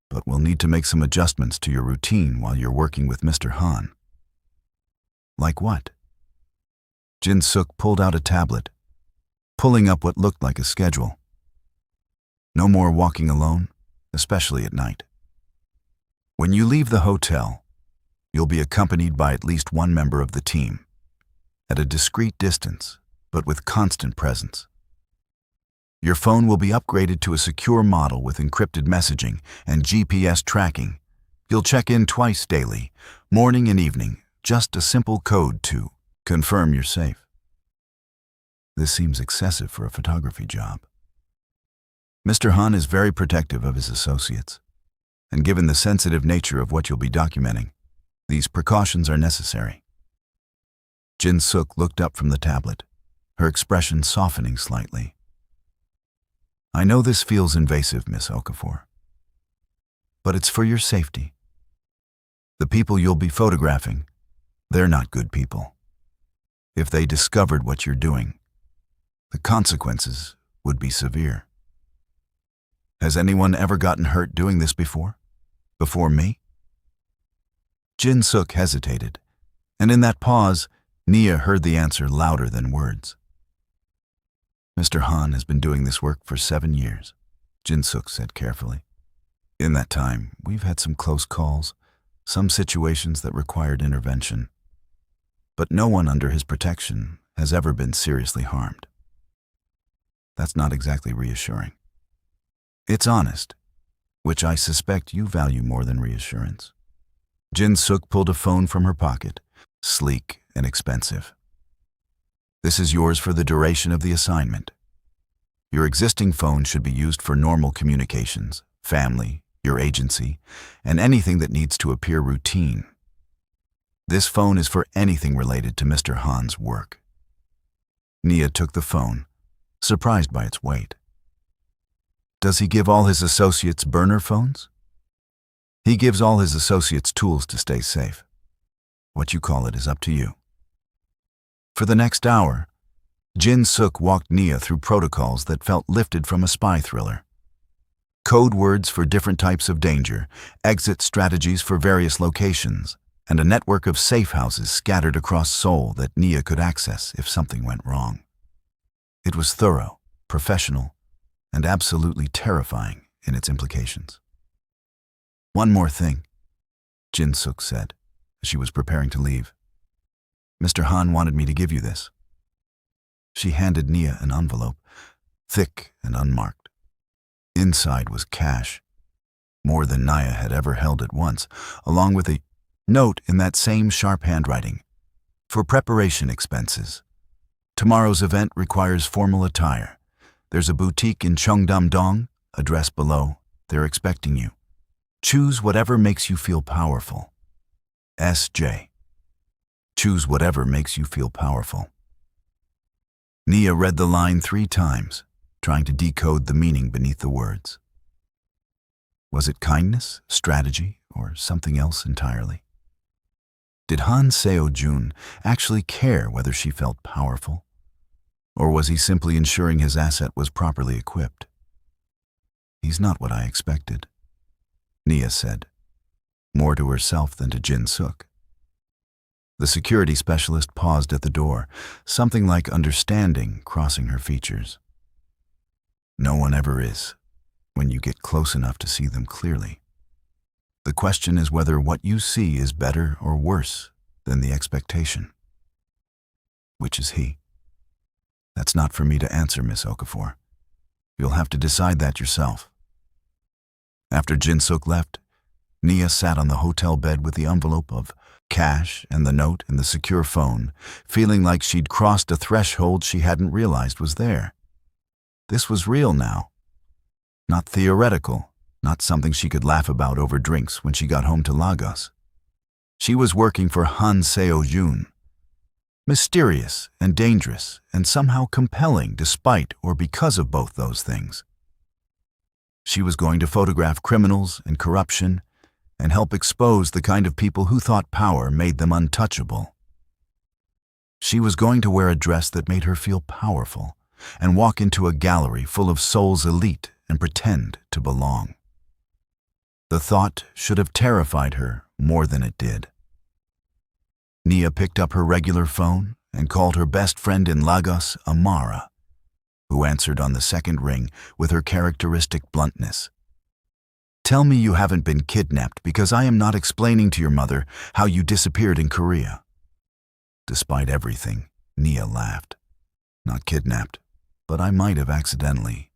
But we'll need to make some adjustments to your routine while you're working with Mr. Han. Like what? Jin Suk pulled out a tablet, pulling up what looked like a schedule. No more walking alone, especially at night. When you leave the hotel, you'll be accompanied by at least one member of the team, at a discreet distance, but with constant presence. Your phone will be upgraded to a secure model with encrypted messaging and GPS tracking. You'll check in twice daily, morning and evening, just a simple code to confirm you're safe. This seems excessive for a photography job. Mr. Han is very protective of his associates, and given the sensitive nature of what you'll be documenting, these precautions are necessary. Jin Suk looked up from the tablet, her expression softening slightly. I know this feels invasive, Miss Okafor, but it's for your safety. The people you'll be photographing, they're not good people. If they discovered what you're doing, The consequences would be severe. Has anyone ever gotten hurt doing this before? Before me? Jin-suk hesitated, and in that pause, Nia heard the answer louder than words. Mr. Han has been doing this work for 7 years, Jin-suk said carefully. In that time, we've had some close calls, some situations that required intervention. But no one under his protection has ever been seriously harmed. That's not exactly reassuring. It's honest, which I suspect you value more than reassurance. Jin-suk pulled a phone from her pocket, sleek and expensive. This is yours for the duration of the assignment. Your existing phone should be used for normal communications, family, your agency, and anything that needs to appear routine. This phone is for anything related to Mr. Han's work. Nia took the phone, surprised by its weight. Does he give all his associates burner phones? He gives all his associates tools to stay safe. What you call it is up to you. For the next hour, Jin-suk walked Nia through protocols that felt lifted from a spy thriller. Code words for different types of danger, exit strategies for various locations, and a network of safe houses scattered across Seoul that Nia could access if something went wrong. It was thorough, professional, and absolutely terrifying in its implications. One more thing, Jin-suk said, as she was preparing to leave. Mr. Han wanted me to give you this. She handed Nia an envelope, thick and unmarked. Inside was cash, more than Nia had ever held at once, along with a note in that same sharp handwriting. For preparation expenses. Tomorrow's event requires formal attire. There's a boutique in Cheongdam-dong, address below. They're expecting you. Choose whatever makes you feel powerful. S.J. Choose whatever makes you feel powerful. Nia read the line 3 times, trying to decode the meaning beneath the words. Was it kindness, strategy, or something else entirely? Did Han Seo-jun actually care whether she felt powerful? Or was he simply ensuring his asset was properly equipped? He's not what I expected, Nia said, more to herself than to Jin-suk. The security specialist paused at the door, something like understanding crossing her features. No one ever is, when you get close enough to see them clearly. The question is whether what you see is better or worse than the expectation. Which is he? That's not for me to answer, Miss Okafor. You'll have to decide that yourself. After Jin-suk left, Nia sat on the hotel bed with the envelope of cash and the note in the secure phone, feeling like she'd crossed a threshold she hadn't realized was there. This was real now. Not theoretical, not something she could laugh about over drinks when she got home to Lagos. She was working for Han Seo-jun. Mysterious and dangerous and somehow compelling despite or because of both those things. She was going to photograph criminals and corruption and help expose the kind of people who thought power made them untouchable. She was going to wear a dress that made her feel powerful and walk into a gallery full of Seoul's elite and pretend to belong. The thought should have terrified her more than it did. Nia picked up her regular phone and called her best friend in Lagos, Amara, who answered on the second ring with her characteristic bluntness. Tell me you haven't been kidnapped because I am not explaining to your mother how you disappeared in Korea. Despite everything, Nia laughed. Not kidnapped, but I might have accidentally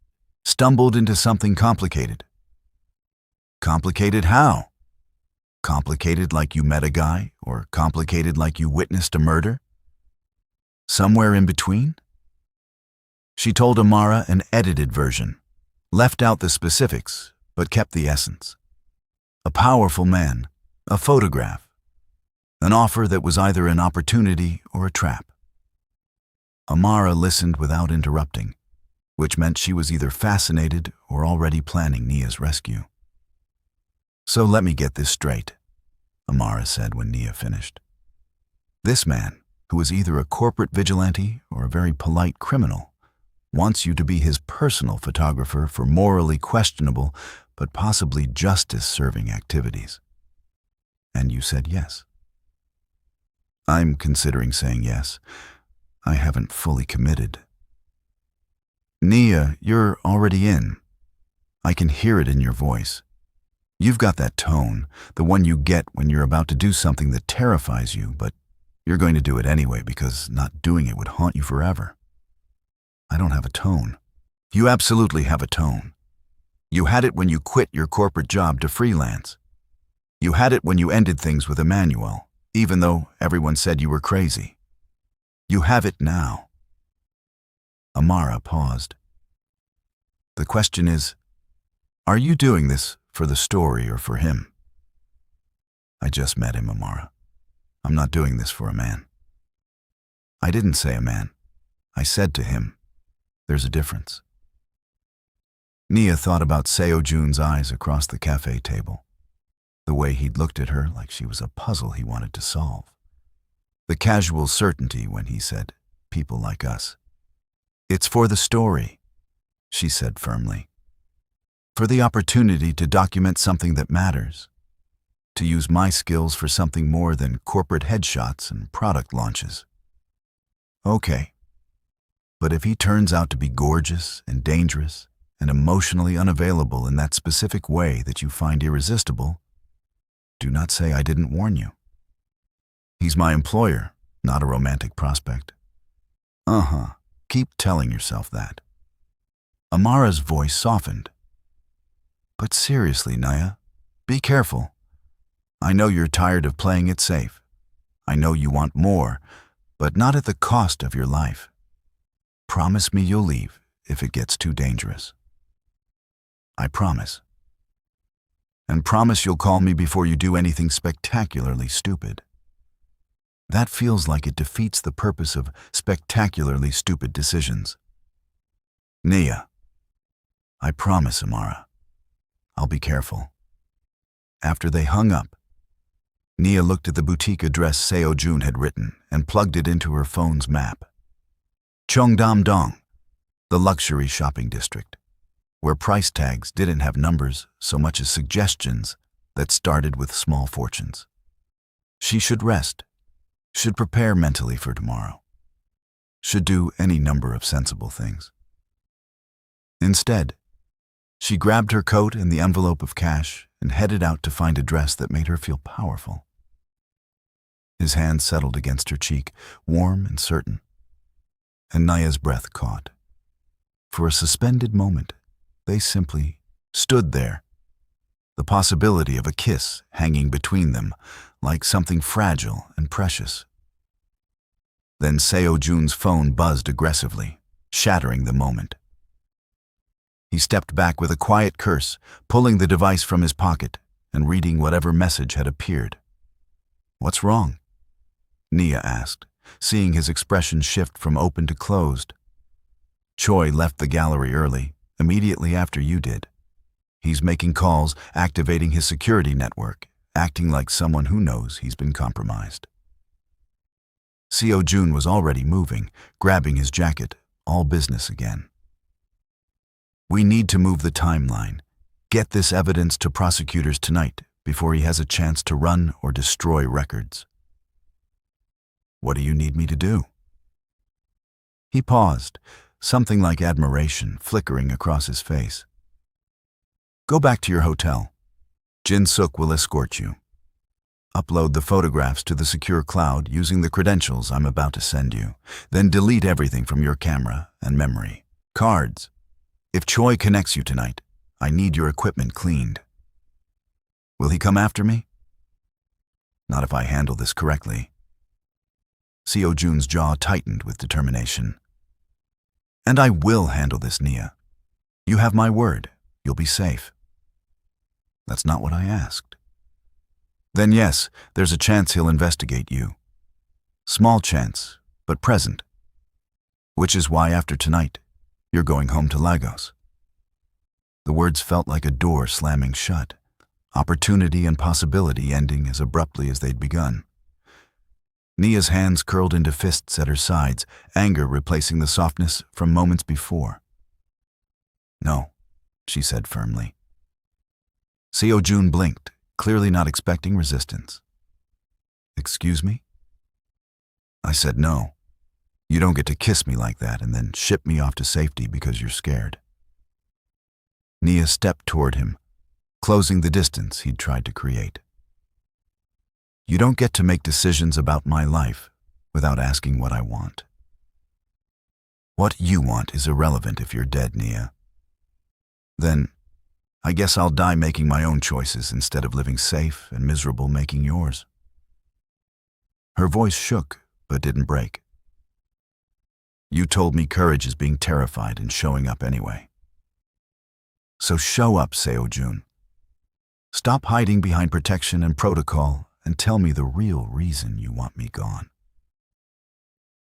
stumbled into something complicated. Complicated how? Complicated like you met a guy, or complicated like you witnessed a murder? Somewhere in between? She told Amara an edited version, left out the specifics, but kept the essence. A powerful man, a photograph, an offer that was either an opportunity or a trap. Amara listened without interrupting, which meant she was either fascinated or already planning Nia's rescue. So let me get this straight, Amara said when Nia finished. This man, who was either a corporate vigilante or a very polite criminal, wants you to be his personal photographer for morally questionable but possibly justice-serving activities. And you said yes. I'm considering saying yes. I haven't fully committed. Nia, you're already in. I can hear it in your voice. You've got that tone, the one you get when you're about to do something that terrifies you, but you're going to do it anyway because not doing it would haunt you forever. I don't have a tone. You absolutely have a tone. You had it when you quit your corporate job to freelance. You had it when you ended things with Emmanuel, even though everyone said you were crazy. You have it now. Amara paused. The question is, are you doing this for the story or for him? I just met him, Amara. I'm not doing this for a man. I didn't say a man. I said to him, there's a difference. Nia thought about Seo Jun's eyes across the cafe table, the way he'd looked at her like she was a puzzle he wanted to solve. The casual certainty when he said, people like us. It's for the story, she said firmly. For the opportunity to document something that matters. To use my skills for something more than corporate headshots and product launches. Okay. But if he turns out to be gorgeous and dangerous and emotionally unavailable in that specific way that you find irresistible, do not say I didn't warn you. He's my employer, not a romantic prospect. Keep telling yourself that. Amara's voice softened. But seriously, Nia, be careful. I know you're tired of playing it safe. I know you want more, but not at the cost of your life. Promise me you'll leave if it gets too dangerous. I promise. And promise you'll call me before you do anything spectacularly stupid. That feels like it defeats the purpose of spectacularly stupid decisions. Nia. I promise, Amara. I'll be careful. After they hung up, Nia looked at the boutique address Seo Jun had written and plugged it into her phone's map. Cheongdam-dong, the luxury shopping district, where price tags didn't have numbers so much as suggestions that started with small fortunes. She should rest, should prepare mentally for tomorrow, should do any number of sensible things. Instead, she grabbed her coat and the envelope of cash and headed out to find a dress that made her feel powerful. His hand settled against her cheek, warm and certain, and Nia's breath caught. For a suspended moment, they simply stood there, the possibility of a kiss hanging between them like something fragile and precious. Then Seo Jun's phone buzzed aggressively, shattering the moment. He stepped back with a quiet curse, pulling the device from his pocket and reading whatever message had appeared. What's wrong? Nia asked, seeing his expression shift from open to closed. Choi left the gallery early, immediately after you did. He's making calls, activating his security network, acting like someone who knows he's been compromised. Seo Jun was already moving, grabbing his jacket, all business again. We need to move the timeline. Get this evidence to prosecutors tonight before he has a chance to run or destroy records. What do you need me to do? He paused, something like admiration flickering across his face. Go back to your hotel. Jin Suk will escort you. Upload the photographs to the secure cloud using the credentials I'm about to send you. Then delete everything from your camera and memory. Cards. If Choi connects you tonight, I need your equipment cleaned. Will he come after me? Not if I handle this correctly. Seo Jun's jaw tightened with determination. And I will handle this, Nia. You have my word. You'll be safe. That's not what I asked. Then yes, there's a chance he'll investigate you. Small chance, but present. Which is why after tonight, you're going home to Lagos. The words felt like a door slamming shut, opportunity and possibility ending as abruptly as they'd begun. Nia's hands curled into fists at her sides, anger replacing the softness from moments before. "No," she said firmly. Seo-jun blinked, clearly not expecting resistance. "Excuse me?" "I said no. You don't get to kiss me like that and then ship me off to safety because you're scared." Nia stepped toward him, closing the distance he'd tried to create. "You don't get to make decisions about my life without asking what I want. What you want is irrelevant if you're dead, Nia. Then, I guess I'll die making my own choices instead of living safe and miserable making yours." Her voice shook, but didn't break. "You told me courage is being terrified and showing up anyway. So show up, Seo-jun. Stop hiding behind protection and protocol and tell me the real reason you want me gone."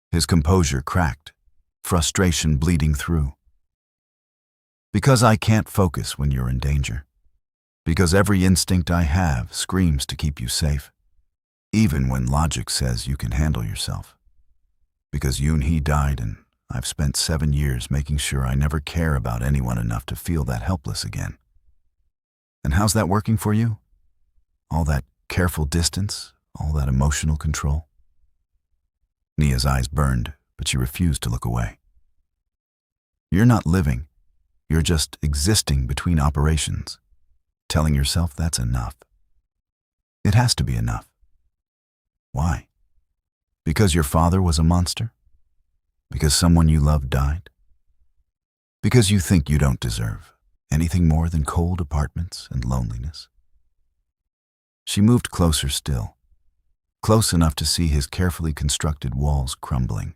His composure cracked, frustration bleeding through. "Because I can't focus when you're in danger. Because every instinct I have screams to keep you safe, even when logic says you can handle yourself. Because Yoon-hee died and I've spent 7 years making sure I never care about anyone enough to feel that helpless again. And how's that working for you? All that careful distance, all that emotional control?" Nia's eyes burned, but she refused to look away. "You're not living. You're just existing between operations, telling yourself that's enough. It has to be enough. Why? Because your father was a monster? Because someone you loved died? Because you think you don't deserve anything more than cold apartments and loneliness?" She moved closer still, close enough to see his carefully constructed walls crumbling.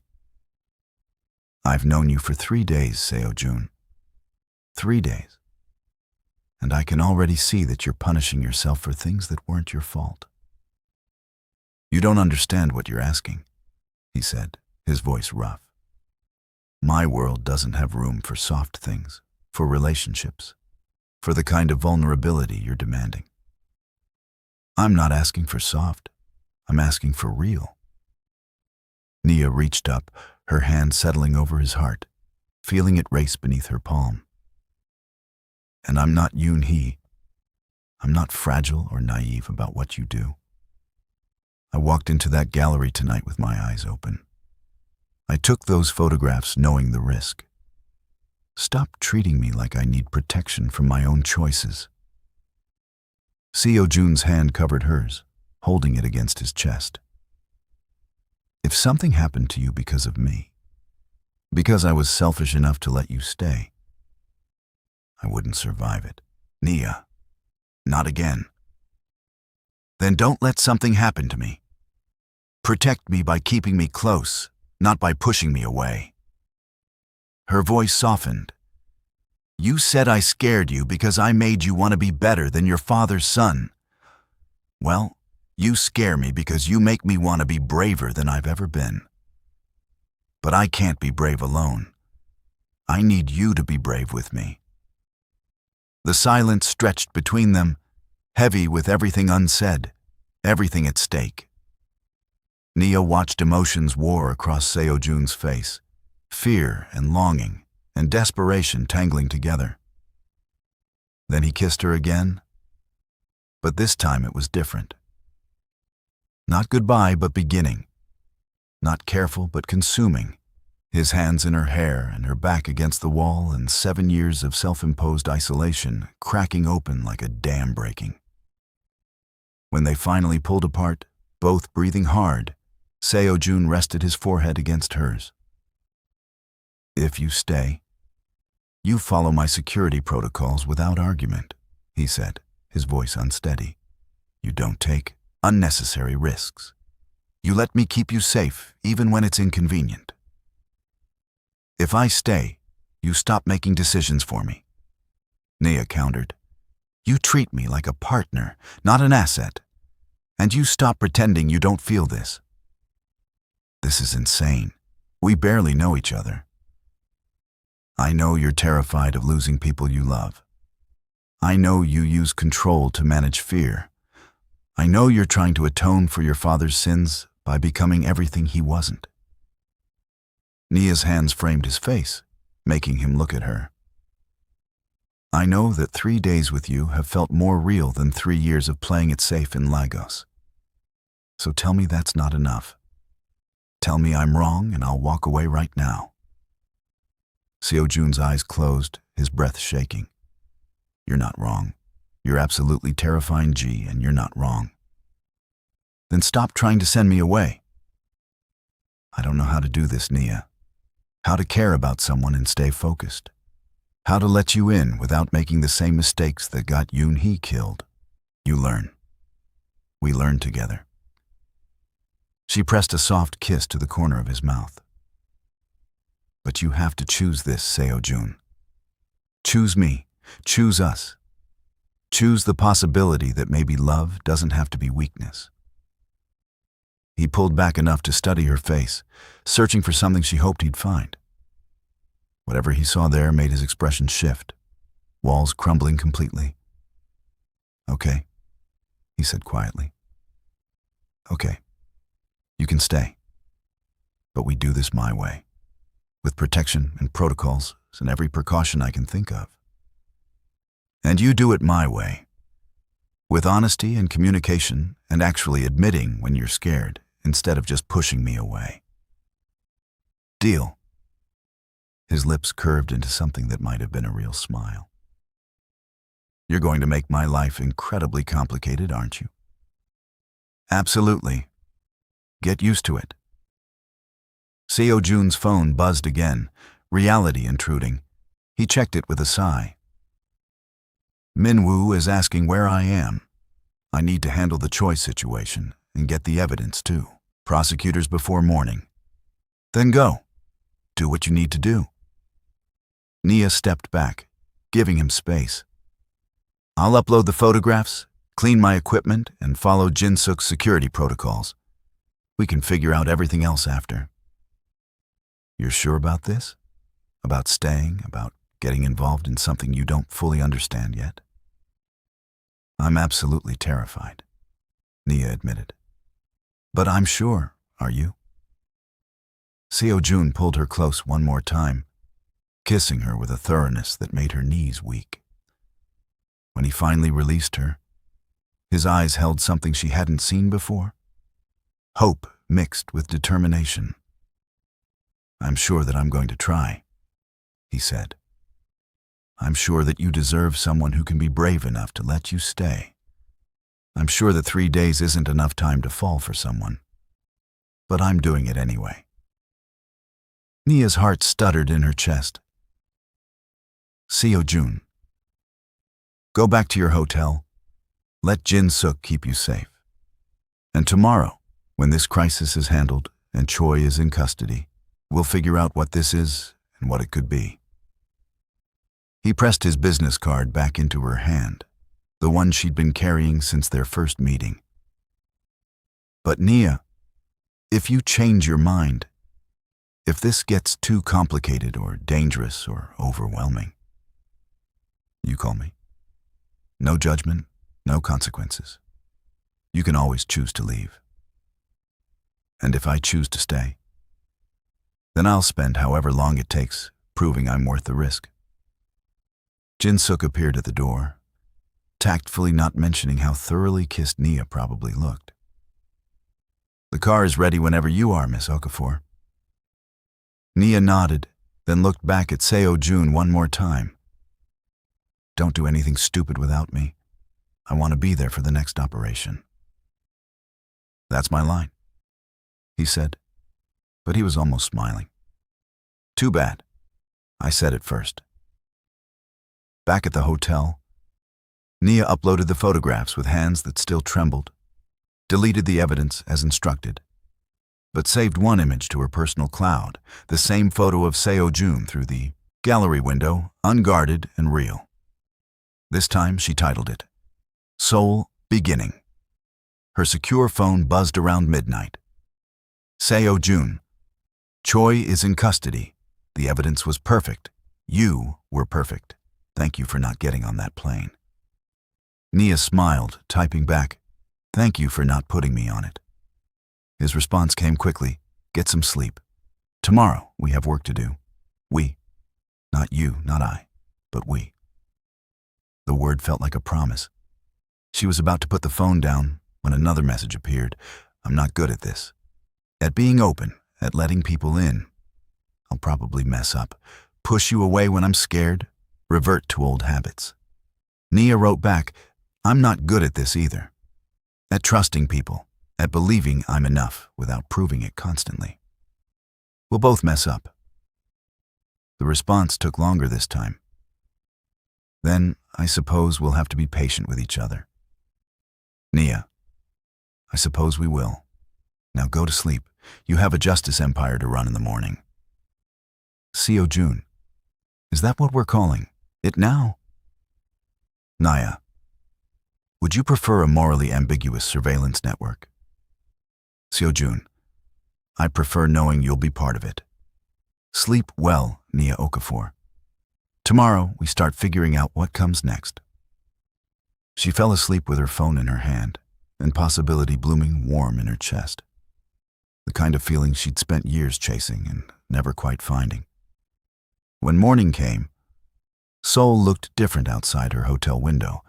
"I've known you for 3 days, Seo-jun. 3 days. And I can already see that you're punishing yourself for things that weren't your fault." "You don't understand what you're asking," he said, his voice rough. "My world doesn't have room for soft things, for relationships, for the kind of vulnerability you're demanding. I'm not asking for soft. I'm asking for real." Nia reached up, her hand settling over his heart, feeling it race beneath her palm. "And I'm not Yoon-hee. I'm not fragile or naive about what you do. I walked into that gallery tonight with my eyes open. I took those photographs knowing the risk. Stop treating me like I need protection from my own choices." Seo-jun's hand covered hers, holding it against his chest. "If something happened to you because of me, because I was selfish enough to let you stay, I wouldn't survive it. Nia, not again. Then don't let something happen to me. Protect me by keeping me close, not by pushing me away." Her voice softened. "You said I scared you because I made you want to be better than your father's son. Well, you scare me because you make me want to be braver than I've ever been. But I can't be brave alone. I need you to be brave with me." The silence stretched between them, heavy with everything unsaid, everything at stake. Nia watched emotions war across Seo-jun's face, fear and longing and desperation tangling together. Then he kissed her again, but this time it was different. Not goodbye, but beginning. Not careful, but consuming. His hands in her hair and her back against the wall and 7 years of self-imposed isolation cracking open like a dam breaking. When they finally pulled apart, both breathing hard, Seo-jun rested his forehead against hers. "If you stay, you follow my security protocols without argument," he said, his voice unsteady. "You don't take unnecessary risks. You let me keep you safe even when it's inconvenient. If I stay, you stop making decisions for me." Nia countered. "You treat me like a partner, not an asset. And you stop pretending you don't feel this." "This is insane. We barely know each other." "I know you're terrified of losing people you love. I know you use control to manage fear. I know you're trying to atone for your father's sins, by becoming everything he wasn't. Nia's hands framed his face, making him look at her. I know that 3 days with you have felt more real than 3 years of playing it safe in Lagos. So tell me that's not enough. Tell me I'm wrong and I'll walk away right now. Seo-jun's eyes closed, his breath shaking. You're not wrong. You're absolutely terrifying, G, and you're not wrong. Then stop trying to send me away. I don't know how to do this, Nia. How to care about someone and stay focused. How to let you in without making the same mistakes that got Yoon-hee killed. You learn. We learn together. She pressed a soft kiss to the corner of his mouth. But you have to choose this, Seo-jun. Choose me. Choose us. Choose the possibility that maybe love doesn't have to be weakness. He pulled back enough to study her face, searching for something she hoped he'd find. Whatever he saw there made his expression shift, walls crumbling completely. Okay, he said quietly. Okay, you can stay. But we do this my way, with protection and protocols and every precaution I can think of. And you do it my way, with honesty and communication and actually admitting when you're scared instead of just pushing me away. Deal. His lips curved into something that might have been a real smile. You're going to make my life incredibly complicated, aren't you? Absolutely. Get used to it. Seo-jun's phone buzzed again, reality intruding. He checked it with a sigh. Min-woo is asking where I am. I need to handle the Choi situation and get the evidence too. Prosecutors before morning. Then go. Do what you need to do. Nia stepped back, giving him space. I'll upload the photographs, clean my equipment, and follow Jin-suk's security protocols. We can figure out everything else after. You're sure about this? About staying? About getting involved in something you don't fully understand yet? I'm absolutely terrified, Nia admitted. But I'm sure, are you? Seo-jun pulled her close one more time, kissing her with a thoroughness that made her knees weak. When he finally released her, his eyes held something she hadn't seen before. Hope mixed with determination. I'm sure that I'm going to try, he said. I'm sure that you deserve someone who can be brave enough to let you stay. I'm sure that 3 days isn't enough time to fall for someone. But I'm doing it anyway. Nia's heart stuttered in her chest. Seo-jun, go back to your hotel. Let Jin-suk keep you safe. And tomorrow, when this crisis is handled and Choi is in custody, we'll figure out what this is and what it could be. He pressed his business card back into her hand, the one she'd been carrying since their first meeting. But Nia, if you change your mind, if this gets too complicated or dangerous or overwhelming, you call me. No judgment, no consequences. You can always choose to leave. And if I choose to stay, then I'll spend however long it takes proving I'm worth the risk. Jin-suk appeared at the door, tactfully not mentioning how thoroughly kissed Nia probably looked. The car is ready whenever you are, Miss Okafor. Nia nodded, then looked back at Seo-jun one more time. Don't do anything stupid without me. I want to be there for the next operation. That's my line, he said, but he was almost smiling. Too bad. I said it first. Back at the hotel, Nia uploaded the photographs with hands that still trembled, deleted the evidence as instructed, but saved one image to her personal cloud, the same photo of Seo-jun through the gallery window, unguarded and real. This time she titled it, Seoul Beginning. Her secure phone buzzed around midnight. Seo-jun, Choi is in custody. The evidence was perfect. You were perfect. Thank you for not getting on that plane. Nia smiled, typing back, thank you for not putting me on it. His response came quickly. Get some sleep. Tomorrow, we have work to do. We. Not you, not I, but we. The word felt like a promise. She was about to put the phone down when another message appeared. I'm not good at this. At being open, at letting people in. I'll probably mess up. Push you away when I'm scared. Revert to old habits. Nia wrote back, I'm not good at this either. At trusting people, at believing I'm enough without proving it constantly. We'll both mess up. The response took longer this time. Then, I suppose we'll have to be patient with each other. Nia, I suppose we will. Now go to sleep. You have a justice empire to run in the morning. Seo Jun. Is that what we're calling it now? Nia. Would you prefer a morally ambiguous surveillance network? Seo Jun. I prefer knowing you'll be part of it. Sleep well, Nia Okafor. Tomorrow, we start figuring out what comes next. She fell asleep with her phone in her hand, and possibility blooming warm in her chest. The kind of feeling she'd spent years chasing and never quite finding. When morning came, Seoul looked different outside her hotel window,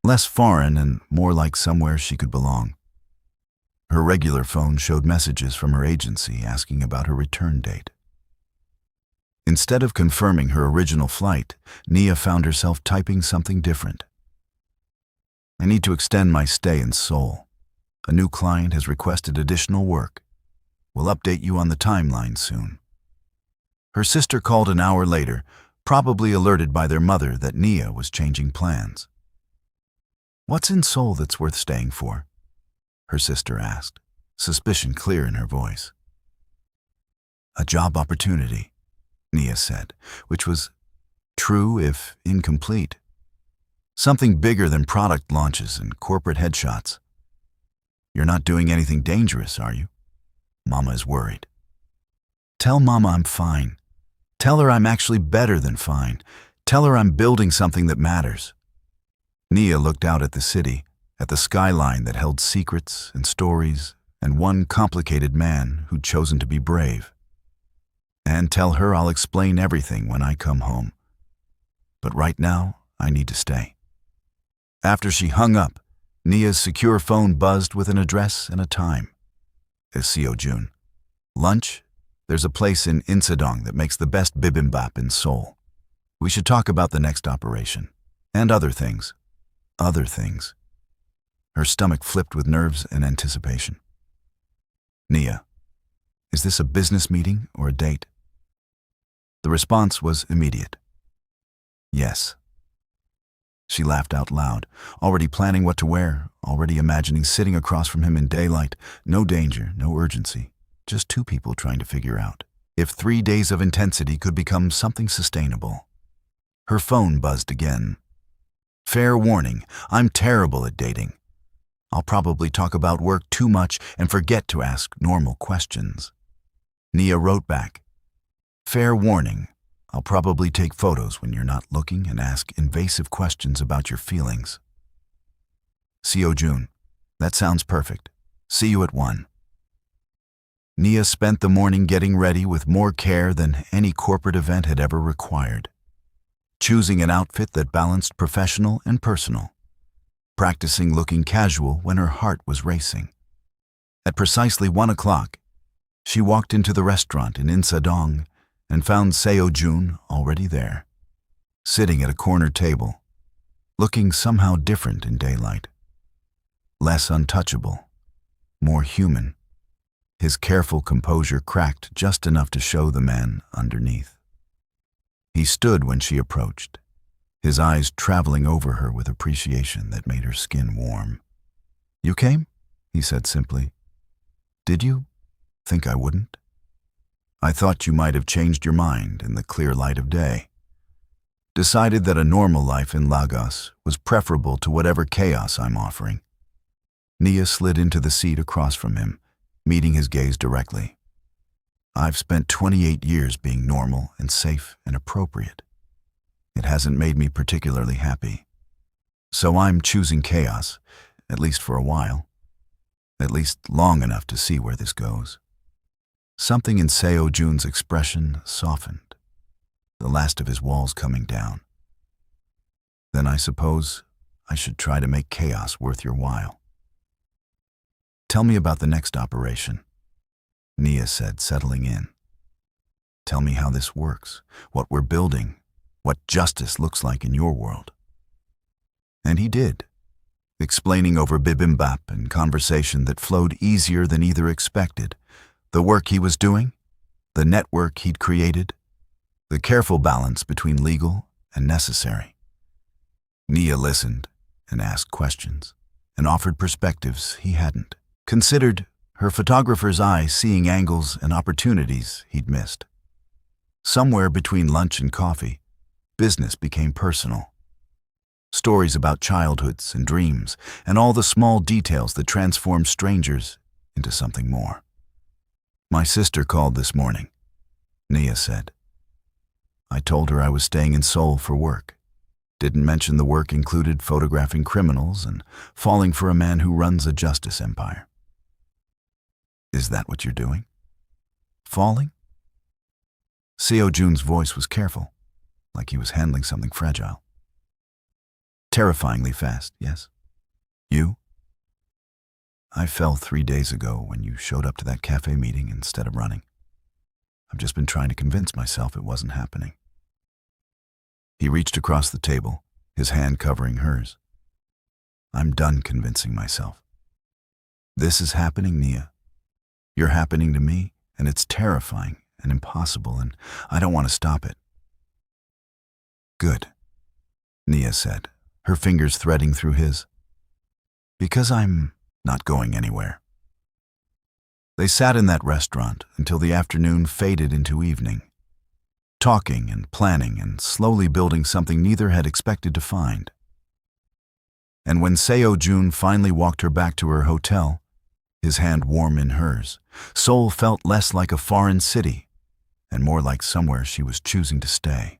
less foreign and more like somewhere she could belong. Her regular phone showed messages from her agency asking about her return date. Instead of confirming her original flight, Nia found herself typing something different. I need to extend my stay in Seoul. A new client has requested additional work. We'll update you on the timeline soon. Her sister called an hour later, probably alerted by their mother that Nia was changing plans. What's in Seoul that's worth staying for? Her sister asked, suspicion clear in her voice. A job opportunity, Nia said, which was true if incomplete. Something bigger than product launches and corporate headshots. You're not doing anything dangerous, are you? Mama is worried. Tell Mama I'm fine. Tell her I'm actually better than fine. Tell her I'm building something that matters. Nia looked out at the city, at the skyline that held secrets and stories and one complicated man who'd chosen to be brave. And tell her I'll explain everything when I come home. But right now, I need to stay. After she hung up, Nia's secure phone buzzed with an address and a time. It's Seo Jun. Lunch? There's a place in Insadong that makes the best bibimbap in Seoul. We should talk about the next operation. And other things. Other things. Her stomach flipped with nerves and anticipation. Nia, is this a business meeting or a date? The response was immediate. Yes. She laughed out loud, already planning what to wear, already imagining sitting across from him in daylight. No danger, no urgency, just two people trying to figure out if 3 days of intensity could become something sustainable. Her phone buzzed again. Fair warning, I'm terrible at dating. I'll probably talk about work too much and forget to ask normal questions. Nia wrote back, fair warning, I'll probably take photos when you're not looking and ask invasive questions about your feelings. Seo Jun, that sounds perfect. See you at 1. Nia spent the morning getting ready with more care than any corporate event had ever required. Choosing an outfit that balanced professional and personal. Practicing looking casual when her heart was racing. At precisely 1 o'clock, she walked into the restaurant in Insadong and found Seo Jun already there, sitting at a corner table, looking somehow different in daylight. Less untouchable, more human. His careful composure cracked just enough to show the man underneath. He stood when she approached, his eyes traveling over her with appreciation that made her skin warm. You came? He said simply. Did you think I wouldn't? I thought you might have changed your mind in the clear light of day. Decided that a normal life in Lagos was preferable to whatever chaos I'm offering. Nia slid into the seat across from him, meeting his gaze directly. I've spent 28 years being normal and safe and appropriate. It hasn't made me particularly happy. So I'm choosing chaos, at least for a while. At least long enough to see where this goes. Something in Seo Jun's expression softened, the last of his walls coming down. Then I suppose I should try to make chaos worth your while. Tell me about the next operation, Nia said, settling in. Tell me how this works, what we're building, what justice looks like in your world. And he did, explaining over bibimbap and conversation that flowed easier than either expected, the work he was doing, the network he'd created, the careful balance between legal and necessary. Nia listened and asked questions and offered perspectives he hadn't, considered her photographer's eye seeing angles and opportunities he'd missed. Somewhere between lunch and coffee, business became personal. Stories about childhoods and dreams and all the small details that transformed strangers into something more. My sister called this morning, Nia said. I told her I was staying in Seoul for work. Didn't mention the work included photographing criminals and falling for a man who runs a justice empire. Is that what you're doing? Falling? Seo Jun's voice was careful, like he was handling something fragile. Terrifyingly fast, yes. You? I fell 3 days ago when you showed up to that cafe meeting instead of running. I've just been trying to convince myself it wasn't happening. He reached across the table, his hand covering hers. I'm done convincing myself. This is happening, Nia. You're happening to me, and it's terrifying and impossible, and I don't want to stop it. Good, Nia said, her fingers threading through his. Because I'm not going anywhere. They sat in that restaurant until the afternoon faded into evening, talking and planning and slowly building something neither had expected to find. And when Seo Jun finally walked her back to her hotel, his hand warm in hers, Seoul felt less like a foreign city and more like somewhere she was choosing to stay.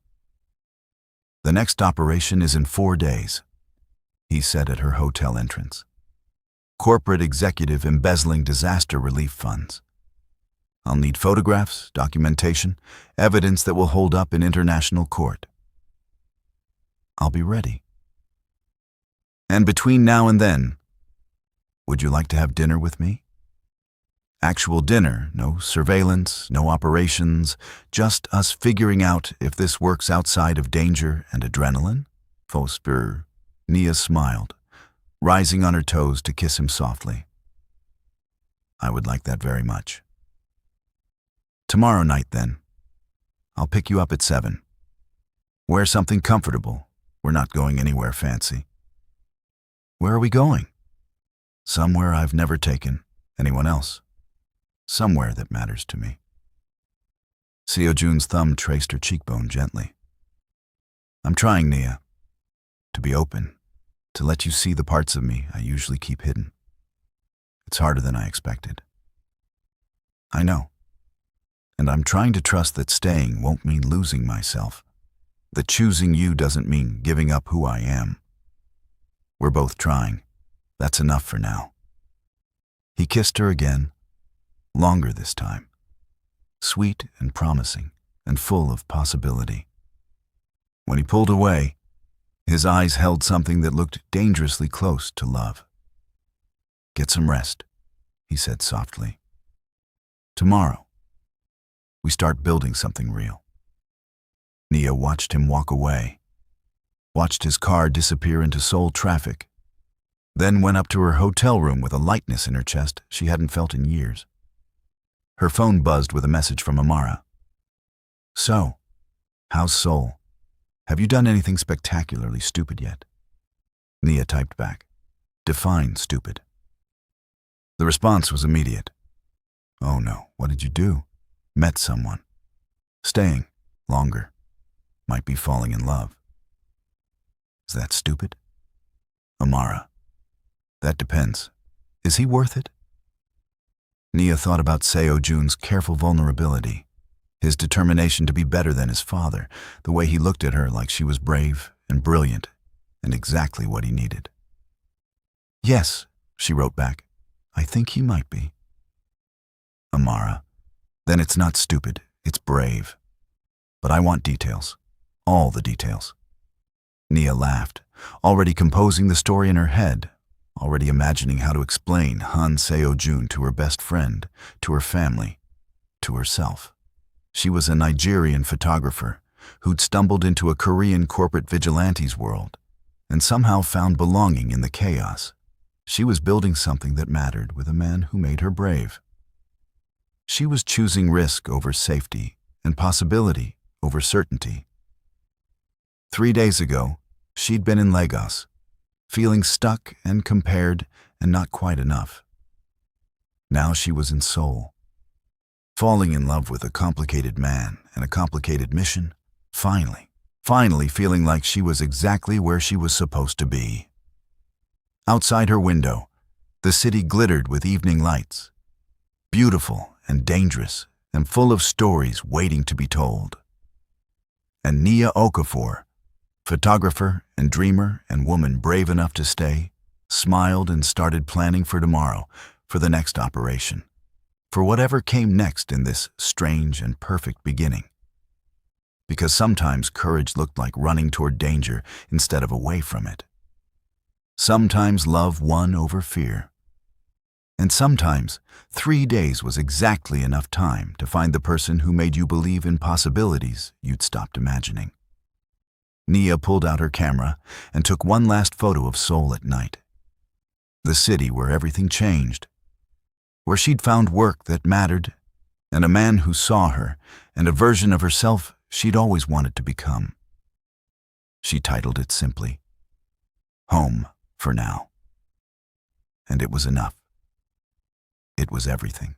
The next operation is in 4 days, he said at her hotel entrance. Corporate executive embezzling disaster relief funds. I'll need photographs, documentation, evidence that will hold up in international court. I'll be ready. And between now and then, would you like to have dinner with me? Actual dinner, no surveillance, no operations, just us figuring out if this works outside of danger and adrenaline? Fosper. Nia smiled, rising on her toes to kiss him softly. I would like that very much. Tomorrow night, then. I'll pick you up at 7. Wear something comfortable. We're not going anywhere fancy. Where are we going? Somewhere I've never taken anyone else. Somewhere that matters to me. Seo Jun's thumb traced her cheekbone gently. I'm trying, Nia, to be open, to let you see the parts of me I usually keep hidden. It's harder than I expected. I know. And I'm trying to trust that staying won't mean losing myself, that choosing you doesn't mean giving up who I am. We're both trying. That's enough for now. He kissed her again, longer this time, sweet and promising and full of possibility. When he pulled away, his eyes held something that looked dangerously close to love. Get some rest, he said softly. Tomorrow, we start building something real. Nia watched him walk away, watched his car disappear into Seoul traffic, then went up to her hotel room with a lightness in her chest she hadn't felt in years. Her phone buzzed with a message from Amara. So, how's Seoul? Have you done anything spectacularly stupid yet? Nia typed back. Define stupid. The response was immediate. Oh no, what did you do? Met someone. Staying longer. Might be falling in love. Is that stupid? Amara. That depends. Is he worth it? Nia thought about Seo Jun's careful vulnerability, his determination to be better than his father, the way he looked at her like she was brave and brilliant and exactly what he needed. Yes, she wrote back. I think he might be. Amara, then it's not stupid, it's brave. But I want details. All the details. Nia laughed, already composing the story in her head, already imagining how to explain Han Seo-jun to her best friend, to her family, to herself. She was a Nigerian photographer who'd stumbled into a Korean corporate vigilante's world and somehow found belonging in the chaos. She was building something that mattered with a man who made her brave. She was choosing risk over safety and possibility over certainty. 3 days ago, she'd been in Lagos, feeling stuck and compared and not quite enough. Now she was in Seoul, falling in love with a complicated man and a complicated mission, finally feeling like she was exactly where she was supposed to be. Outside her window, the city glittered with evening lights, beautiful and dangerous and full of stories waiting to be told. And Nia Okafor, photographer and dreamer and woman brave enough to stay, smiled and started planning for tomorrow, for the next operation, for whatever came next in this strange and perfect beginning. Because sometimes courage looked like running toward danger instead of away from it. Sometimes love won over fear. And sometimes 3 days was exactly enough time to find the person who made you believe in possibilities you'd stopped imagining. Nia pulled out her camera and took one last photo of Seoul at night. The city where everything changed, where she'd found work that mattered, and a man who saw her, and a version of herself she'd always wanted to become. She titled it simply, Home for Now. And it was enough. It was everything.